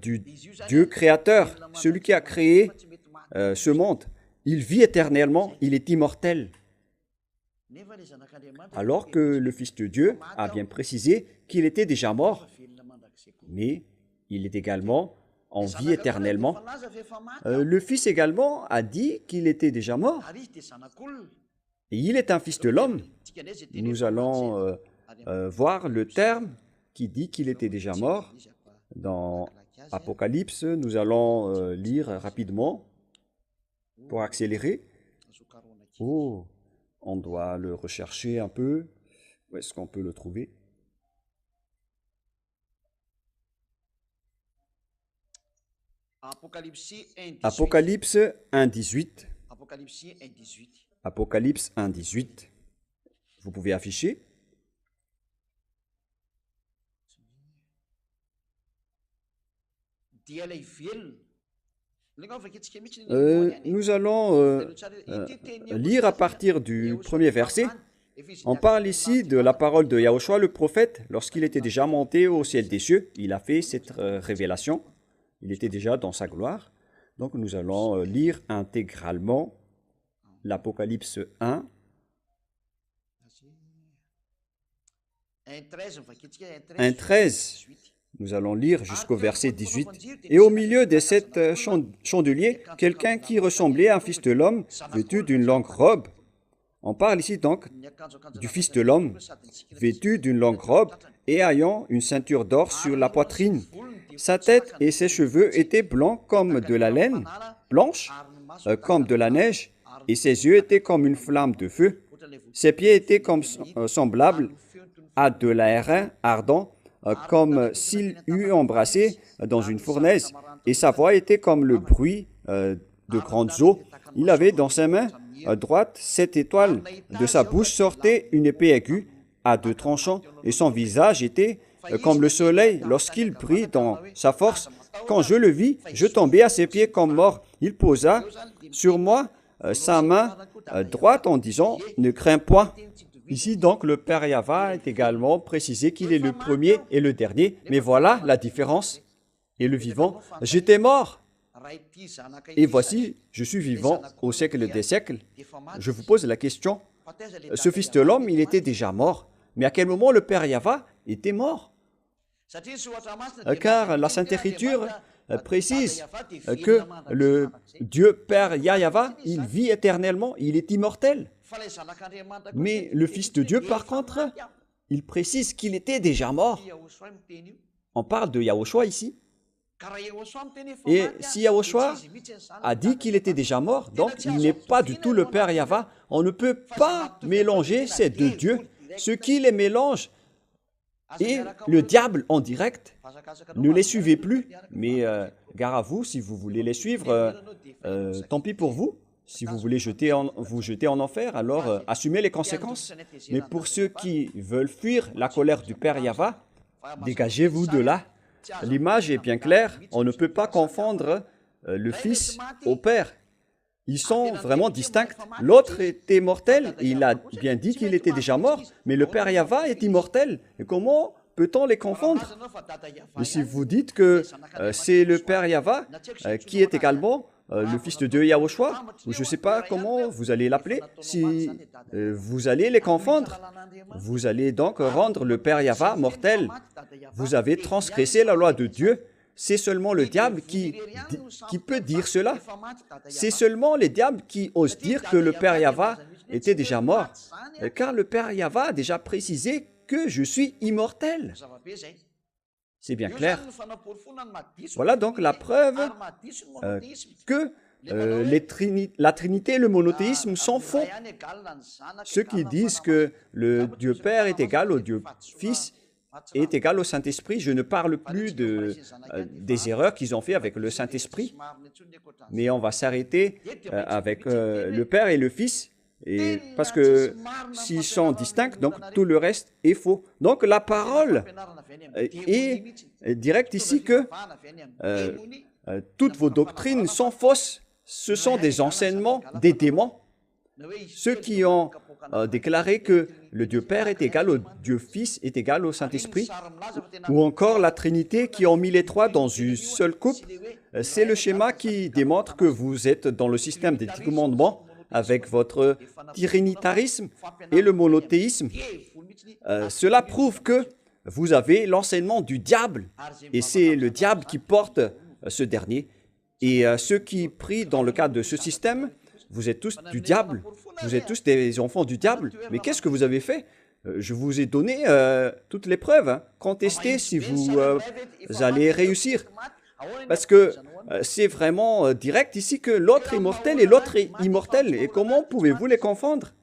du Dieu créateur, celui qui a créé ce monde. Il vit éternellement, il est immortel. Alors que le Fils de Dieu a bien précisé qu'il était déjà mort, mais il est également en vie éternellement. Le Fils également a dit qu'il était déjà mort. Et il est un fils de l'homme. Nous allons voir le terme qui dit qu'il était déjà mort. Dans Apocalypse, nous allons lire rapidement pour accélérer. Oh, on doit le rechercher un peu. Où est-ce qu'on peut le trouver? Apocalypse 1.18. Apocalypse 1.18. Vous pouvez afficher. Nous allons lire à partir du premier verset. On parle ici de la parole de Yahushua le prophète. Lorsqu'il était déjà monté au ciel des cieux, il a fait cette révélation. Il était déjà dans sa gloire. Donc nous allons lire intégralement l'Apocalypse 1. 1.13. Nous allons lire jusqu'au verset 18. Et au milieu de sept chandeliers, quelqu'un qui ressemblait à un fils de l'homme, vêtu d'une longue robe. On parle ici donc du fils de l'homme, vêtu d'une longue robe et ayant une ceinture d'or sur la poitrine. Sa tête et ses cheveux étaient blancs comme de la laine, blanche comme de la neige, et ses yeux étaient comme une flamme de feu. Ses pieds étaient comme semblables à de l'airain ardent, comme s'il eût embrassé dans une fournaise, et sa voix était comme le bruit de grandes eaux. Il avait dans sa main droite 7 étoiles. De sa bouche sortait une épée aiguë à 2 tranchants, et son visage était comme le soleil lorsqu'il brille dans sa force. Quand je le vis, je tombai à ses pieds comme mort. Il posa sur moi sa main droite en disant « Ne crains point ». Ici donc le Père Yahva est également précisé qu'il est le premier et le dernier. Mais voilà la différence. Et le vivant, j'étais mort. Et voici, je suis vivant au siècle des siècles. Je vous pose la question, ce fils de l'homme, il était déjà mort. Mais à quel moment le Père Yahva était mort? Car la Sainte Écriture précise que le Dieu Père Yahva, il vit éternellement, il est immortel. Mais le Fils de Dieu, par contre, il précise qu'il était déjà mort. On parle de Yahushua ici. Et si Yahushua a dit qu'il était déjà mort, donc il n'est pas du tout le Père Yahva. On ne peut pas mélanger ces deux dieux. Ce qui les mélange et le diable en direct. Ne les suivez plus, mais gare à vous, si vous voulez les suivre, tant pis pour vous. Si vous voulez vous jeter en enfer, alors assumez les conséquences. Mais pour ceux qui veulent fuir la colère du Père Yahva, dégagez-vous de là. L'image est bien claire, on ne peut pas confondre le Fils au Père. Ils sont vraiment distincts. L'autre était mortel, et il a bien dit qu'il était déjà mort, mais le Père Yahva est immortel. Et comment peut-on les confondre? Et si vous dites que c'est le Père Yahva qui est également le Fils de Dieu Yahushua, je ne sais pas comment vous allez l'appeler, si vous allez les confondre, vous allez donc rendre le Père Yahva mortel. Vous avez transgressé la loi de Dieu. C'est seulement le diable qui peut dire cela. C'est seulement les diables qui osent dire que le Père Yahva était déjà mort. Car le Père Yahva a déjà précisé que je suis immortel. C'est bien clair. Voilà donc la preuve que la Trinité et le monothéisme sont faux. Ceux qui disent que le Dieu Père est égal au Dieu Fils est égal au Saint-Esprit. Je ne parle plus des erreurs qu'ils ont fait avec le Saint-Esprit, mais on va s'arrêter avec le Père et le Fils, parce que s'ils sont distincts, donc tout le reste est faux. Donc la parole est directe ici que toutes vos doctrines sont fausses. Ce sont des enseignements des démons. Ceux qui ont déclaré que le Dieu Père est égal au Dieu Fils est égal au Saint-Esprit, ou encore la Trinité qui ont mis les trois dans une seule coupe, c'est le schéma qui démontre que vous êtes dans le système des 10 commandements avec votre trinitarisme et le monothéisme. Cela prouve que vous avez l'enseignement du diable, et c'est le diable qui porte ce dernier. Et ceux qui prient dans le cadre de ce système, vous êtes tous du diable, vous êtes tous des enfants du diable. Mais qu'est-ce que vous avez fait? Je vous ai donné toutes les preuves. Hein. Contestez si vous allez réussir. Parce que c'est vraiment direct ici que l'autre est mortel et l'autre est immortel. Et comment pouvez-vous les confondre?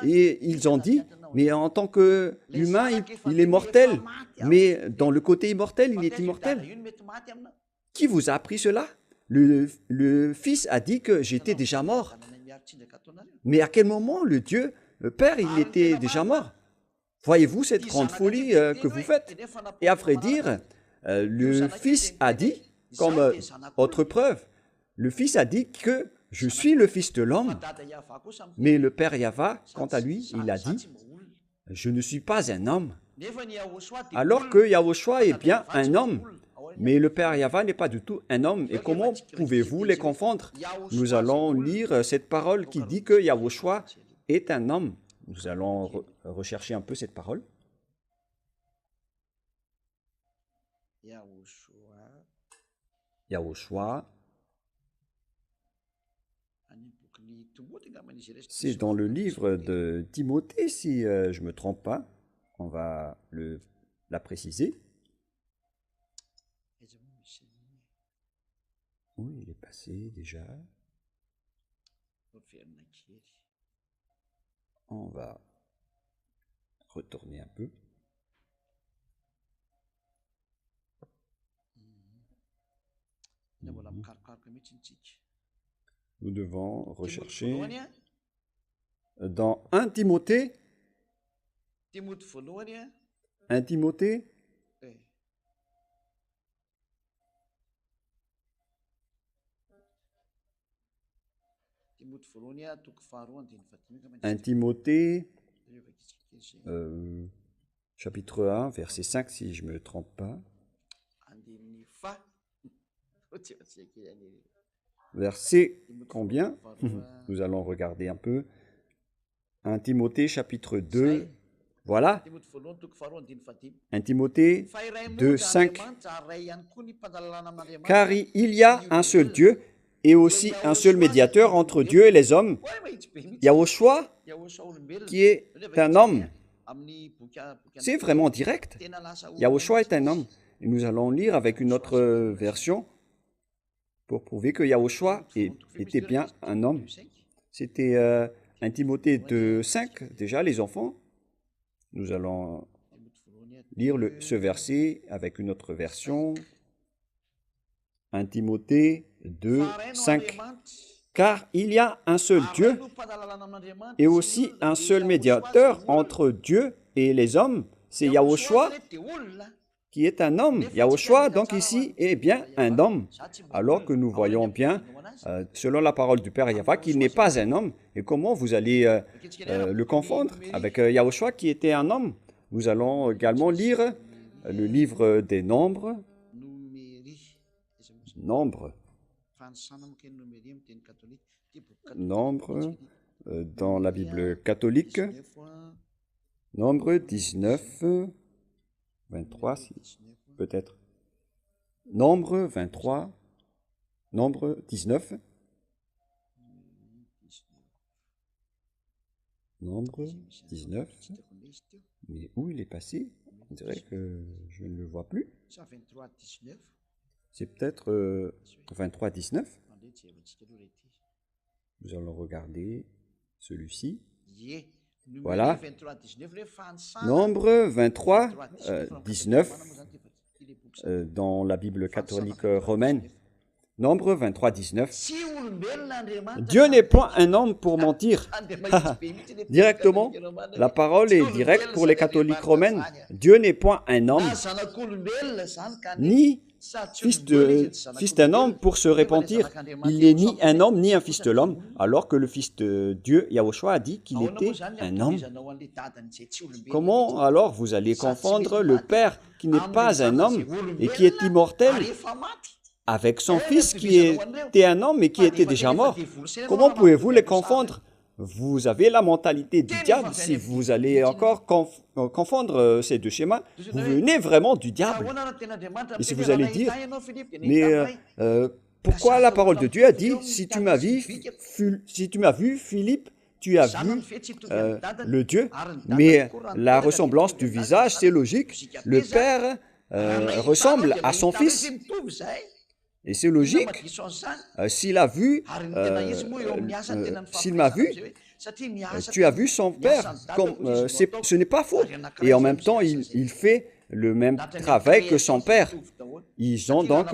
Et ils ont dit, mais en tant qu'humain, il est mortel. Mais dans le côté immortel, il est immortel. Qui vous a appris cela? Le Fils a dit que j'étais déjà mort. Mais à quel moment le Père, il était déjà mort? Voyez-vous cette grande folie que vous faites? Et à vrai dire, le Fils a dit, comme autre preuve, le Fils a dit que je suis le Fils de l'homme. Mais le Père Yahva, quant à lui, il a dit, je ne suis pas un homme. Alors que Yahushua est bien un homme. Mais le Père Yahva n'est pas du tout un homme. Et comment pouvez-vous les confondre? Nous allons lire cette parole qui dit que Yahushua est un homme. Nous allons rechercher un peu cette parole. Yahushua. C'est dans le livre de Timothée, si je ne me trompe pas. On va la préciser. Oui, il est passé déjà. On va retourner un peu. Nous devons rechercher dans 1 Timothée. 1 Timothée. Un Timothée, chapitre 1, verset 5, si je ne me trompe pas. Verset combien? Nous allons regarder un peu. 1 Timothée, chapitre 2. Voilà. 1 Timothée 2, 5. Car il y a un seul Dieu et aussi un seul médiateur entre Dieu et les hommes, Yahushua, qui est un homme. C'est vraiment direct. Yahushua est un homme. Et nous allons lire avec une autre version pour prouver que Yahushua était bien un homme. C'était 1 Timothée 2, 5, déjà les enfants. Nous allons lire ce verset avec une autre version. 1 Timothée 2, 5. Car il y a un seul Dieu et aussi un seul médiateur entre Dieu et les hommes, c'est Yahushua qui est un homme. Yahushua, donc ici, est bien un homme, alors que nous voyons bien, selon la parole du Père Yahva, qu'il n'est pas un homme. Et comment vous allez le confondre avec Yahushua qui était un homme? Nous allons également lire le livre des Nombres. Nombres. Nombres dans la Bible catholique. Nombres 19, 23, peut-être. Nombre 23, Nombre 19. Nombre 19. Mais où il est passé? On dirait que je ne le vois plus. C'est peut-être 23, 19. Nous allons regarder celui-ci. Voilà. Nombre 23, 19 dans la Bible catholique romaine. Nombre 23, 19. Dieu n'est point un homme pour mentir. Directement, la parole est directe pour les catholiques romaines. Dieu n'est point un homme, ni fils d'un homme pour se repentir. Il n'est ni un homme, ni un fils de l'homme, alors que le Fils de Dieu, Yahushua, a dit qu'il était un homme. Comment alors vous allez confondre le Père qui n'est pas un homme et qui est immortel avec son Fils qui était un homme et qui était déjà mort? Comment pouvez-vous les confondre? vous avez la mentalité du diable. Si vous allez encore confondre ces deux schémas, vous venez vraiment du diable. Et si vous allez dire, mais pourquoi la parole de Dieu a dit, si tu m'as vu, Philippe, tu as vu le Dieu, mais la ressemblance du visage, c'est logique. Le Père ressemble à son Fils. Et c'est logique. S'il a vu, s'il m'a vu, tu as vu son Père. Ce n'est pas faux. Et en même temps, il fait le même travail que son Père. Ils ont donc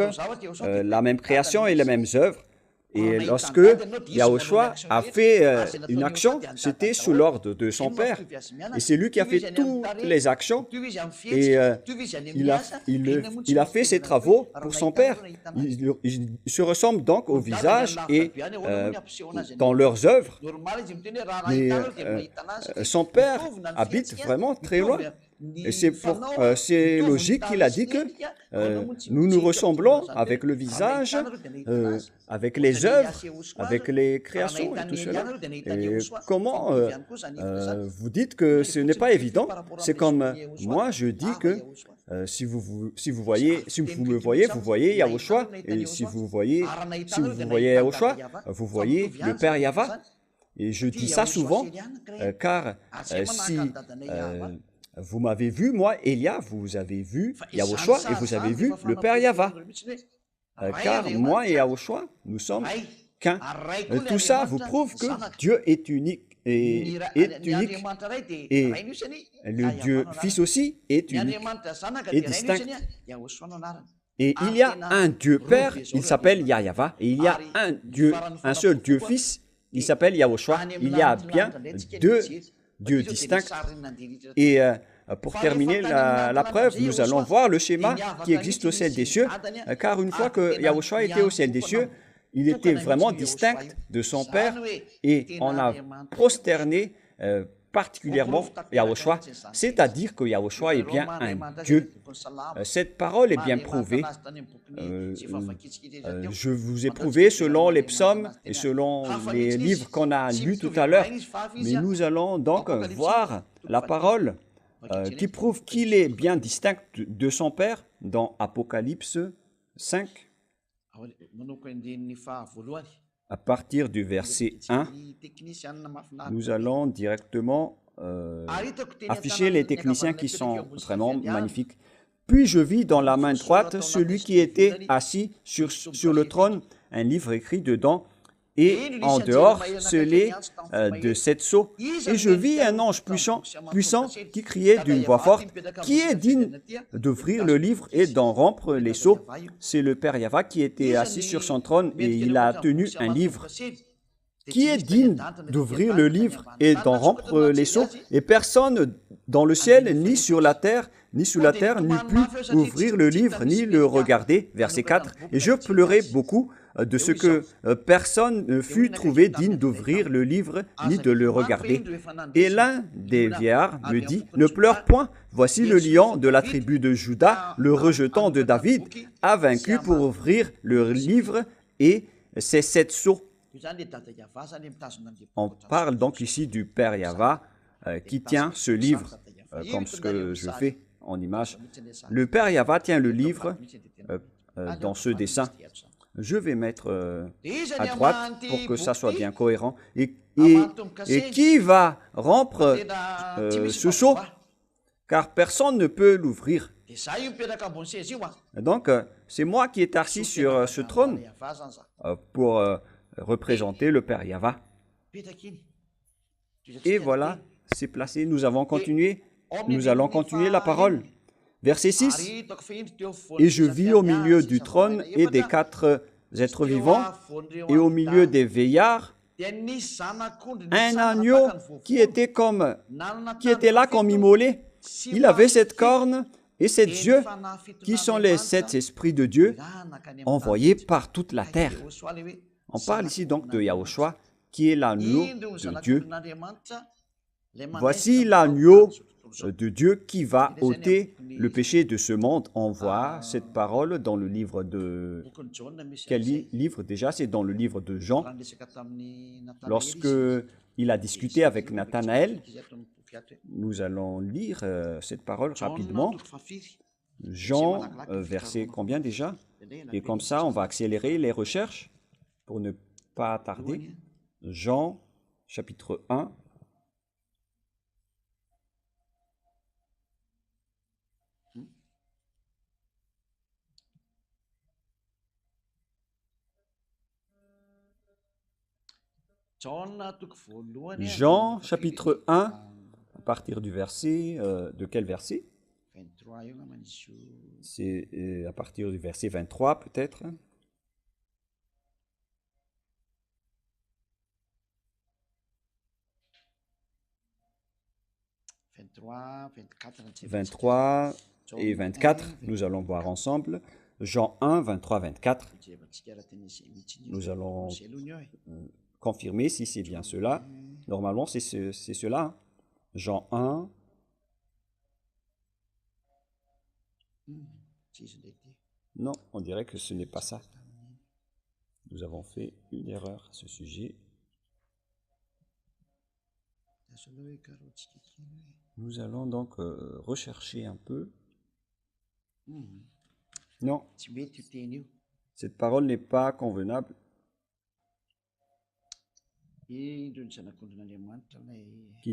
la même création et les mêmes œuvres. Et lorsque Yahushua a fait une action, c'était sous l'ordre de son Père. Et c'est lui qui a fait toutes les actions. Et il a fait ses travaux pour son Père. Il se ressemble donc au visage et dans leurs œuvres. Mais son Père habite vraiment très loin. Et c'est logique qu'il a dit que nous nous ressemblons avec le visage, avec les œuvres, avec les créations et tout cela. Et comment vous dites que ce n'est pas évident? C'est comme moi, je dis que si vous me voyez, vous voyez Yahushua. Et si vous voyez Yahushua, vous voyez le Père Yahva. Et je dis ça souvent, car si vous m'avez vu, moi, Elia, vous avez vu Yahushua et vous avez vu le Père Yahva. Car moi et Yahushua, nous sommes qu'un. Tout ça vous prouve que Dieu est unique. Et le Dieu Fils aussi est unique et distinct. Et il y a un Dieu Père, il s'appelle Yahva, et il y a un seul Dieu Fils, il s'appelle Yahushua. Il y a bien deux Dieu distinct. Et pour terminer la preuve, nous allons voir le schéma qui existe au ciel des cieux, car une fois que Yahushua était au ciel des cieux, il était vraiment distinct de son Père et on a prosterné particulièrement Yahushua, c'est-à-dire que Yahushua est bien un Dieu. Cette parole est bien prouvée. Je vous ai prouvé selon les psaumes et selon les livres qu'on a lus tout à l'heure. Mais nous allons donc voir la parole qui prouve qu'il est bien distinct de son Père dans Apocalypse 5. À partir du verset 1, nous allons directement afficher les techniciens qui sont vraiment magnifiques. Puis je vis dans la main droite celui qui était assis sur le trône, un livre écrit dedans, et en dehors scellé de 7 sceaux. Et je vis un ange puissant qui criait d'une voix forte, « Qui est digne d'ouvrir le livre et d'en rompre les sceaux ?» C'est le Père Yahva qui était assis sur son trône et il a tenu un livre. Qui est digne d'ouvrir le livre et d'en rompre les sceaux? Et personne dans le ciel, ni sur la terre, ni sous la terre, n'eût pu ouvrir le livre, ni le regarder. Verset 4. Et je pleurais beaucoup de ce que personne ne fut trouvé digne d'ouvrir le livre, ni de le regarder. Et l'un des vieillards me dit, « Ne pleure point, voici le lion de la tribu de Juda, le rejetant de David, a vaincu pour ouvrir le livre et ses 7 sceaux. » On parle donc ici du Père Yahva qui tient ce livre, comme ce que je fais en image. Le Père Yahva tient le livre dans ce dessin. Je vais mettre à droite pour que ça soit bien cohérent. Et qui va rompre ce sceau? Car personne ne peut l'ouvrir. Donc, c'est moi qui est assis sur ce trône pour représenter le Père Yahva. Et voilà, c'est placé. Nous allons continuer la parole. Verset 6. Et je vis au milieu du trône et des 4 êtres vivants, et au milieu des veillards, un agneau qui était là comme immolé. Il avait 7 cornes et 7 yeux, qui sont les 7 esprits de Dieu envoyés par toute la terre. On parle ici donc de Yahushua, qui est l'agneau de Dieu. Voici l'agneau de Dieu qui va ôter le péché de ce monde. On voit cette parole dans le livre de... Quel livre déjà? C'est dans le livre de Jean. Lorsque il a discuté avec Nathanaël. Nous allons lire cette parole rapidement. Jean, verset combien déjà? Et comme ça, on va accélérer les recherches pour ne pas tarder. Jean, chapitre 1. Jean, chapitre 1, à partir du verset, de quel verset? C'est à partir du verset 23 peut-être. « 23 et 24, nous allons voir ensemble. Jean 1, 23, 24. Nous allons confirmer si c'est bien cela. Normalement, c'est cela. Hein. Jean 1. Non, on dirait que ce n'est pas ça. Nous avons fait une erreur à ce sujet. Nous allons donc rechercher un peu. Non, cette parole n'est pas convenable. Qui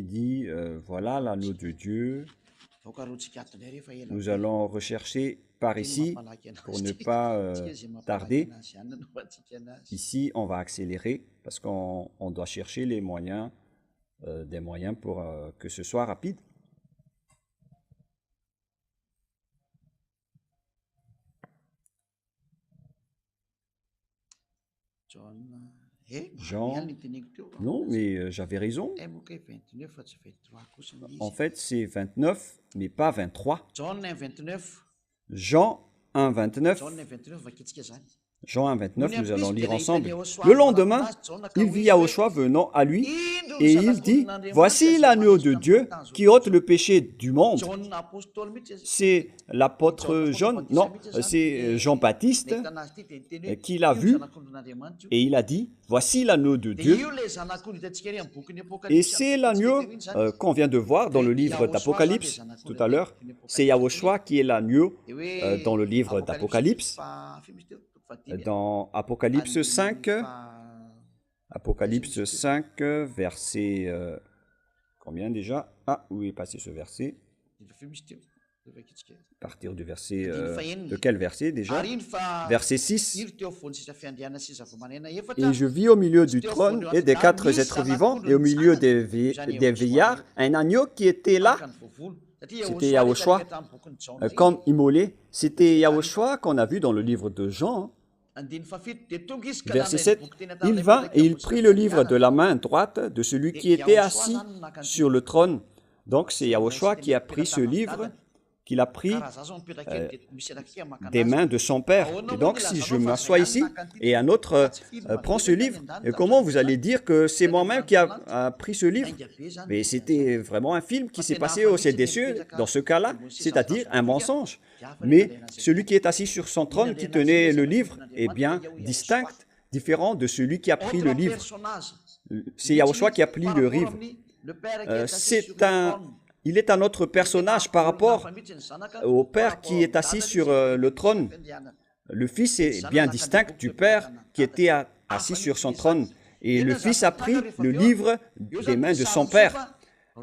dit, voilà l'agneau de Dieu. Nous allons rechercher par ici pour ne pas tarder. Ici, on va accélérer parce qu'on doit chercher les moyens, des moyens pour que ce soit rapide. Jean, non, mais j'avais raison. En fait, c'est 29, mais pas 23. Jean 1, 29. Jean 1, 29, nous allons lire ensemble. Le lendemain, il vit Yahushua venant à lui et il dit, « Voici l'agneau de Dieu qui ôte le péché du monde. » C'est l'apôtre Jean, non, c'est Jean-Baptiste qui l'a vu et il a dit, « Voici l'agneau de Dieu. » Et c'est l'agneau qu'on vient de voir dans le livre d'Apocalypse tout à l'heure. C'est Yahushua qui est l'agneau dans le livre d'Apocalypse. Dans Apocalypse 5, verset, combien déjà? Ah, où est passé ce verset? À partir du verset, de quel verset déjà? Verset 6. Et je vis au milieu du trône et des quatre êtres vivants et au milieu des vieillards un agneau qui était là. C'était Yahushua, comme immolé. C'était Yahushua qu'on a vu dans le livre de Jean. Verset 7, il vint et il prit le livre de la main droite de celui qui était assis sur le trône. Donc c'est Yahushua qui a pris ce livre, qu'il a pris des mains de son Père. Et donc si je m'assois ici et un autre prend ce livre, comment vous allez dire que c'est moi-même qui a pris ce livre? Mais c'était vraiment un film qui s'est passé au ciel des cieux, dans ce cas-là, c'est-à-dire un mensonge. Mais celui qui est assis sur son trône, qui tenait le livre, est bien distinct, différent de celui qui a pris le livre. C'est Yahushua qui a pris le livre. Il est un autre personnage par rapport au Père qui est assis sur le trône. Le Fils est bien distinct du Père qui était assis sur son trône. Et le Fils a pris le livre des mains de son Père.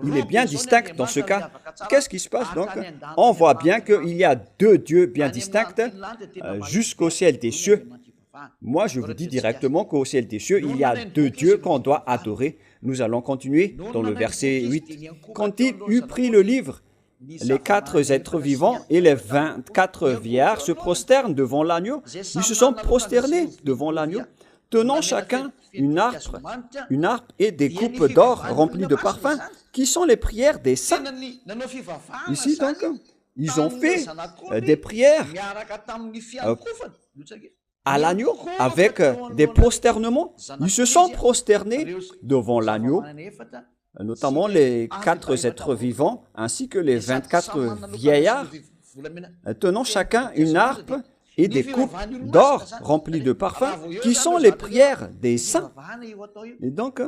Il est bien distinct dans ce cas. Qu'est-ce qui se passe donc? On voit bien qu'il y a deux dieux bien distincts jusqu'au ciel des cieux. Moi, je vous dis directement qu'au ciel des cieux, il y a deux dieux qu'on doit adorer. Nous allons continuer dans le verset 8. Quand il eut pris le livre, les quatre êtres vivants et les 24 vieillards se prosternent devant l'agneau. Ils se sont prosternés devant l'agneau, tenant chacun une harpe et des coupes d'or remplies de parfums, qui sont les prières des saints. Ici, donc, ils ont fait des prières à l'agneau avec des prosternements. Ils se sont prosternés devant l'agneau, notamment les 4 êtres vivants ainsi que les 24 vieillards, tenant chacun une harpe et des coupes d'or remplies de parfums, qui sont les prières des saints. Et donc,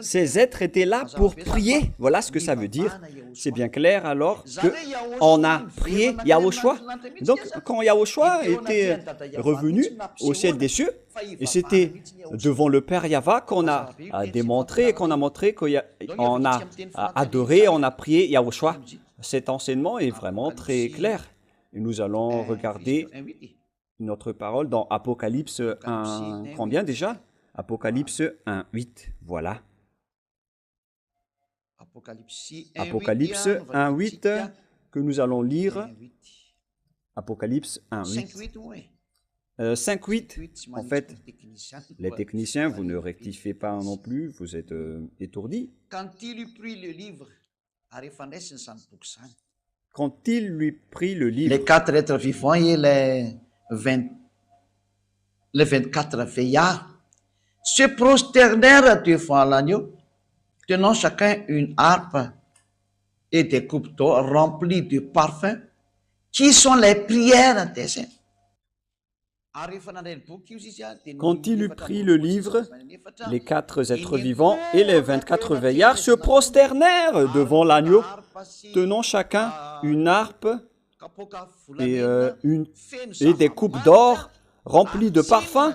ces êtres étaient là pour prier. Voilà ce que ça veut dire. C'est bien clair alors qu'on a prié Yahushua. Donc, quand Yahushua était revenu au ciel des cieux, et c'était devant le Père Yahva qu'on a démontré, qu'on a montré qu'on a adoré, on a prié Yahushua. Cet enseignement est vraiment très clair. Et nous allons regarder notre parole dans Apocalypse 1, combien déjà? Apocalypse 1, 8, voilà. Apocalypse 1, 8, que nous allons lire. Apocalypse 1, 8. 5, 8, en fait, les techniciens, vous ne rectifiez pas non plus, vous êtes étourdis. Quand il eut pris le livre, quand il lui prit le livre, les 4 êtres vivants et les 24 vieillards se prosternèrent devant l'agneau, tenant chacun une harpe et des coupes d'eau remplies de parfums, qui sont les prières des saints. Quand il eut pris le livre, les 4 êtres vivants et les 24 veillards se prosternèrent devant l'agneau, tenant chacun une harpe et des coupes d'or remplies de parfums,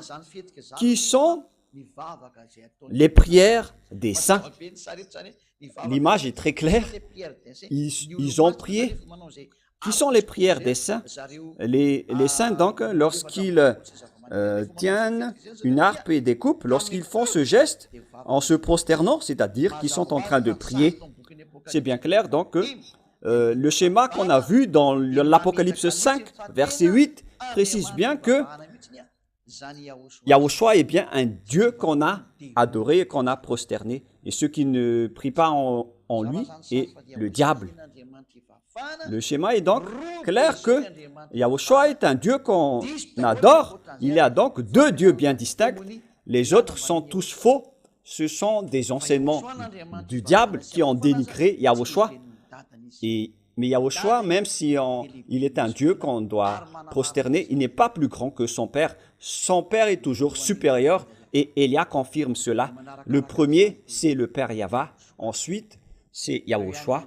qui sont les prières des saints. L'image est très claire. Ils ont prié. Qui sont les prières des saints? Les saints, donc, lorsqu'ils tiennent une harpe et des coupes, lorsqu'ils font ce geste en se prosternant, c'est-à-dire qu'ils sont en train de prier. C'est bien clair, donc, que le schéma qu'on a vu dans l'Apocalypse 5, verset 8, précise bien que Yahushua est bien un Dieu qu'on a adoré et qu'on a prosterné. Et ceux qui ne prient pas en lui est le diable. Le schéma est donc clair que Yahushua est un Dieu qu'on adore. Il y a donc 2 dieux bien distincts. Les autres sont tous faux. Ce sont des enseignements du diable qui ont dénigré Yahushua. Mais Yahushua, même si il est un Dieu qu'on doit prosterner, il n'est pas plus grand que son Père. Son Père est toujours supérieur et Élia confirme cela. Le premier, c'est le Père Yahva. Ensuite, c'est Yahushua.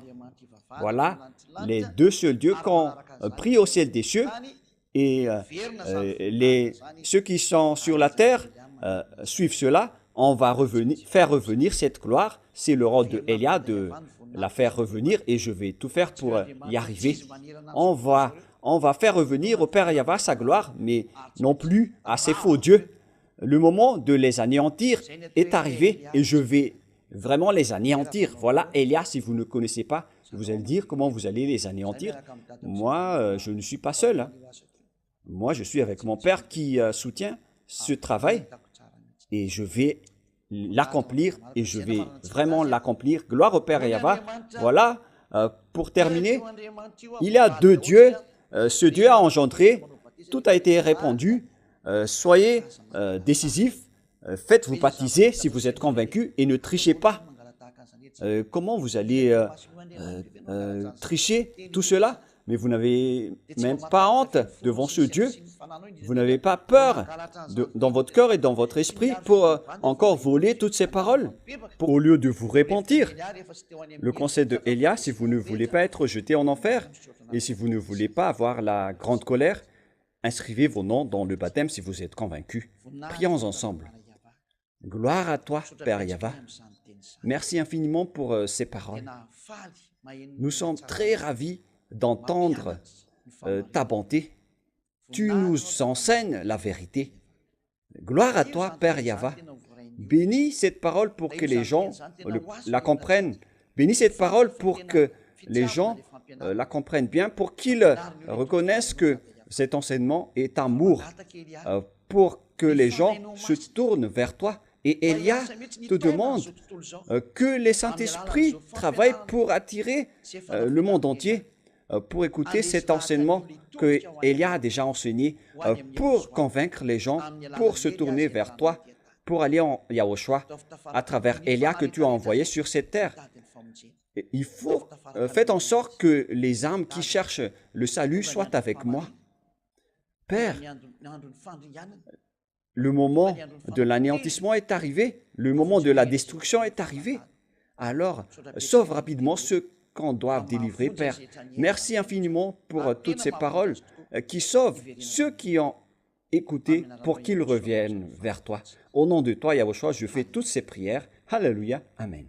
Voilà les 2 seuls dieux qu'on prie au ciel des cieux. Et ceux qui sont sur la terre suivent cela. On va faire revenir cette gloire. C'est le rôle de Élia de la faire revenir et je vais tout faire pour y arriver. On va faire revenir au Père Yahva sa gloire, mais non plus à ces faux dieux. Le moment de les anéantir est arrivé et je vais vraiment les anéantir. Voilà Élia, si vous ne connaissez pas, vous allez dire comment vous allez les anéantir. Moi, je ne suis pas seul. Hein. Moi, je suis avec mon Père qui soutient ce travail et je vais l'accomplir et je vais vraiment l'accomplir. Gloire au Père Yahva. Voilà, pour terminer, il y a 2 dieux. Ce Dieu a engendré, tout a été répandu. Soyez décisifs, faites-vous baptiser si vous êtes convaincus et ne trichez pas. Comment vous allez tricher tout cela? Mais vous n'avez même pas honte devant ce Dieu. Vous n'avez pas peur dans votre cœur et dans votre esprit pour encore voler toutes ces paroles, au lieu de vous repentir. Le conseil de Élia, si vous ne voulez pas être jeté en enfer et si vous ne voulez pas avoir la grande colère, inscrivez vos noms dans le baptême si vous êtes convaincus. Prions ensemble. Gloire à toi, Père Yahva. Merci infiniment pour ces paroles. Nous sommes très ravis d'entendre ta bonté. Tu nous enseignes la vérité. Gloire à toi, Père Yahva. Bénis cette parole pour que les gens la comprennent. Bénis cette parole pour que les gens la comprennent bien, pour qu'ils reconnaissent que cet enseignement est amour, pour que les gens se tournent vers toi. Et Élia te demande que les Saint-Esprit travaillent pour attirer le monde entier, pour écouter cet enseignement que Élia a déjà enseigné, pour convaincre les gens, pour se tourner vers toi, pour aller en Yahushua, à travers Élia que tu as envoyé sur cette terre. Il faut, faites en sorte que les âmes qui cherchent le salut soient avec moi. Père, le moment de l'anéantissement est arrivé, le moment de la destruction est arrivé. Alors, sauve rapidement ceux qu'on doit délivrer, Père. Merci infiniment pour toutes ces paroles qui sauvent ceux qui ont écouté pour qu'ils reviennent vers toi. Au nom de toi, Yahushua, je fais toutes ces prières. Alléluia. Amen.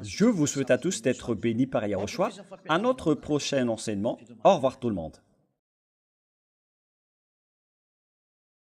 Je vous souhaite à tous d'être bénis par Yahushua. À notre prochain enseignement. Au revoir tout le monde.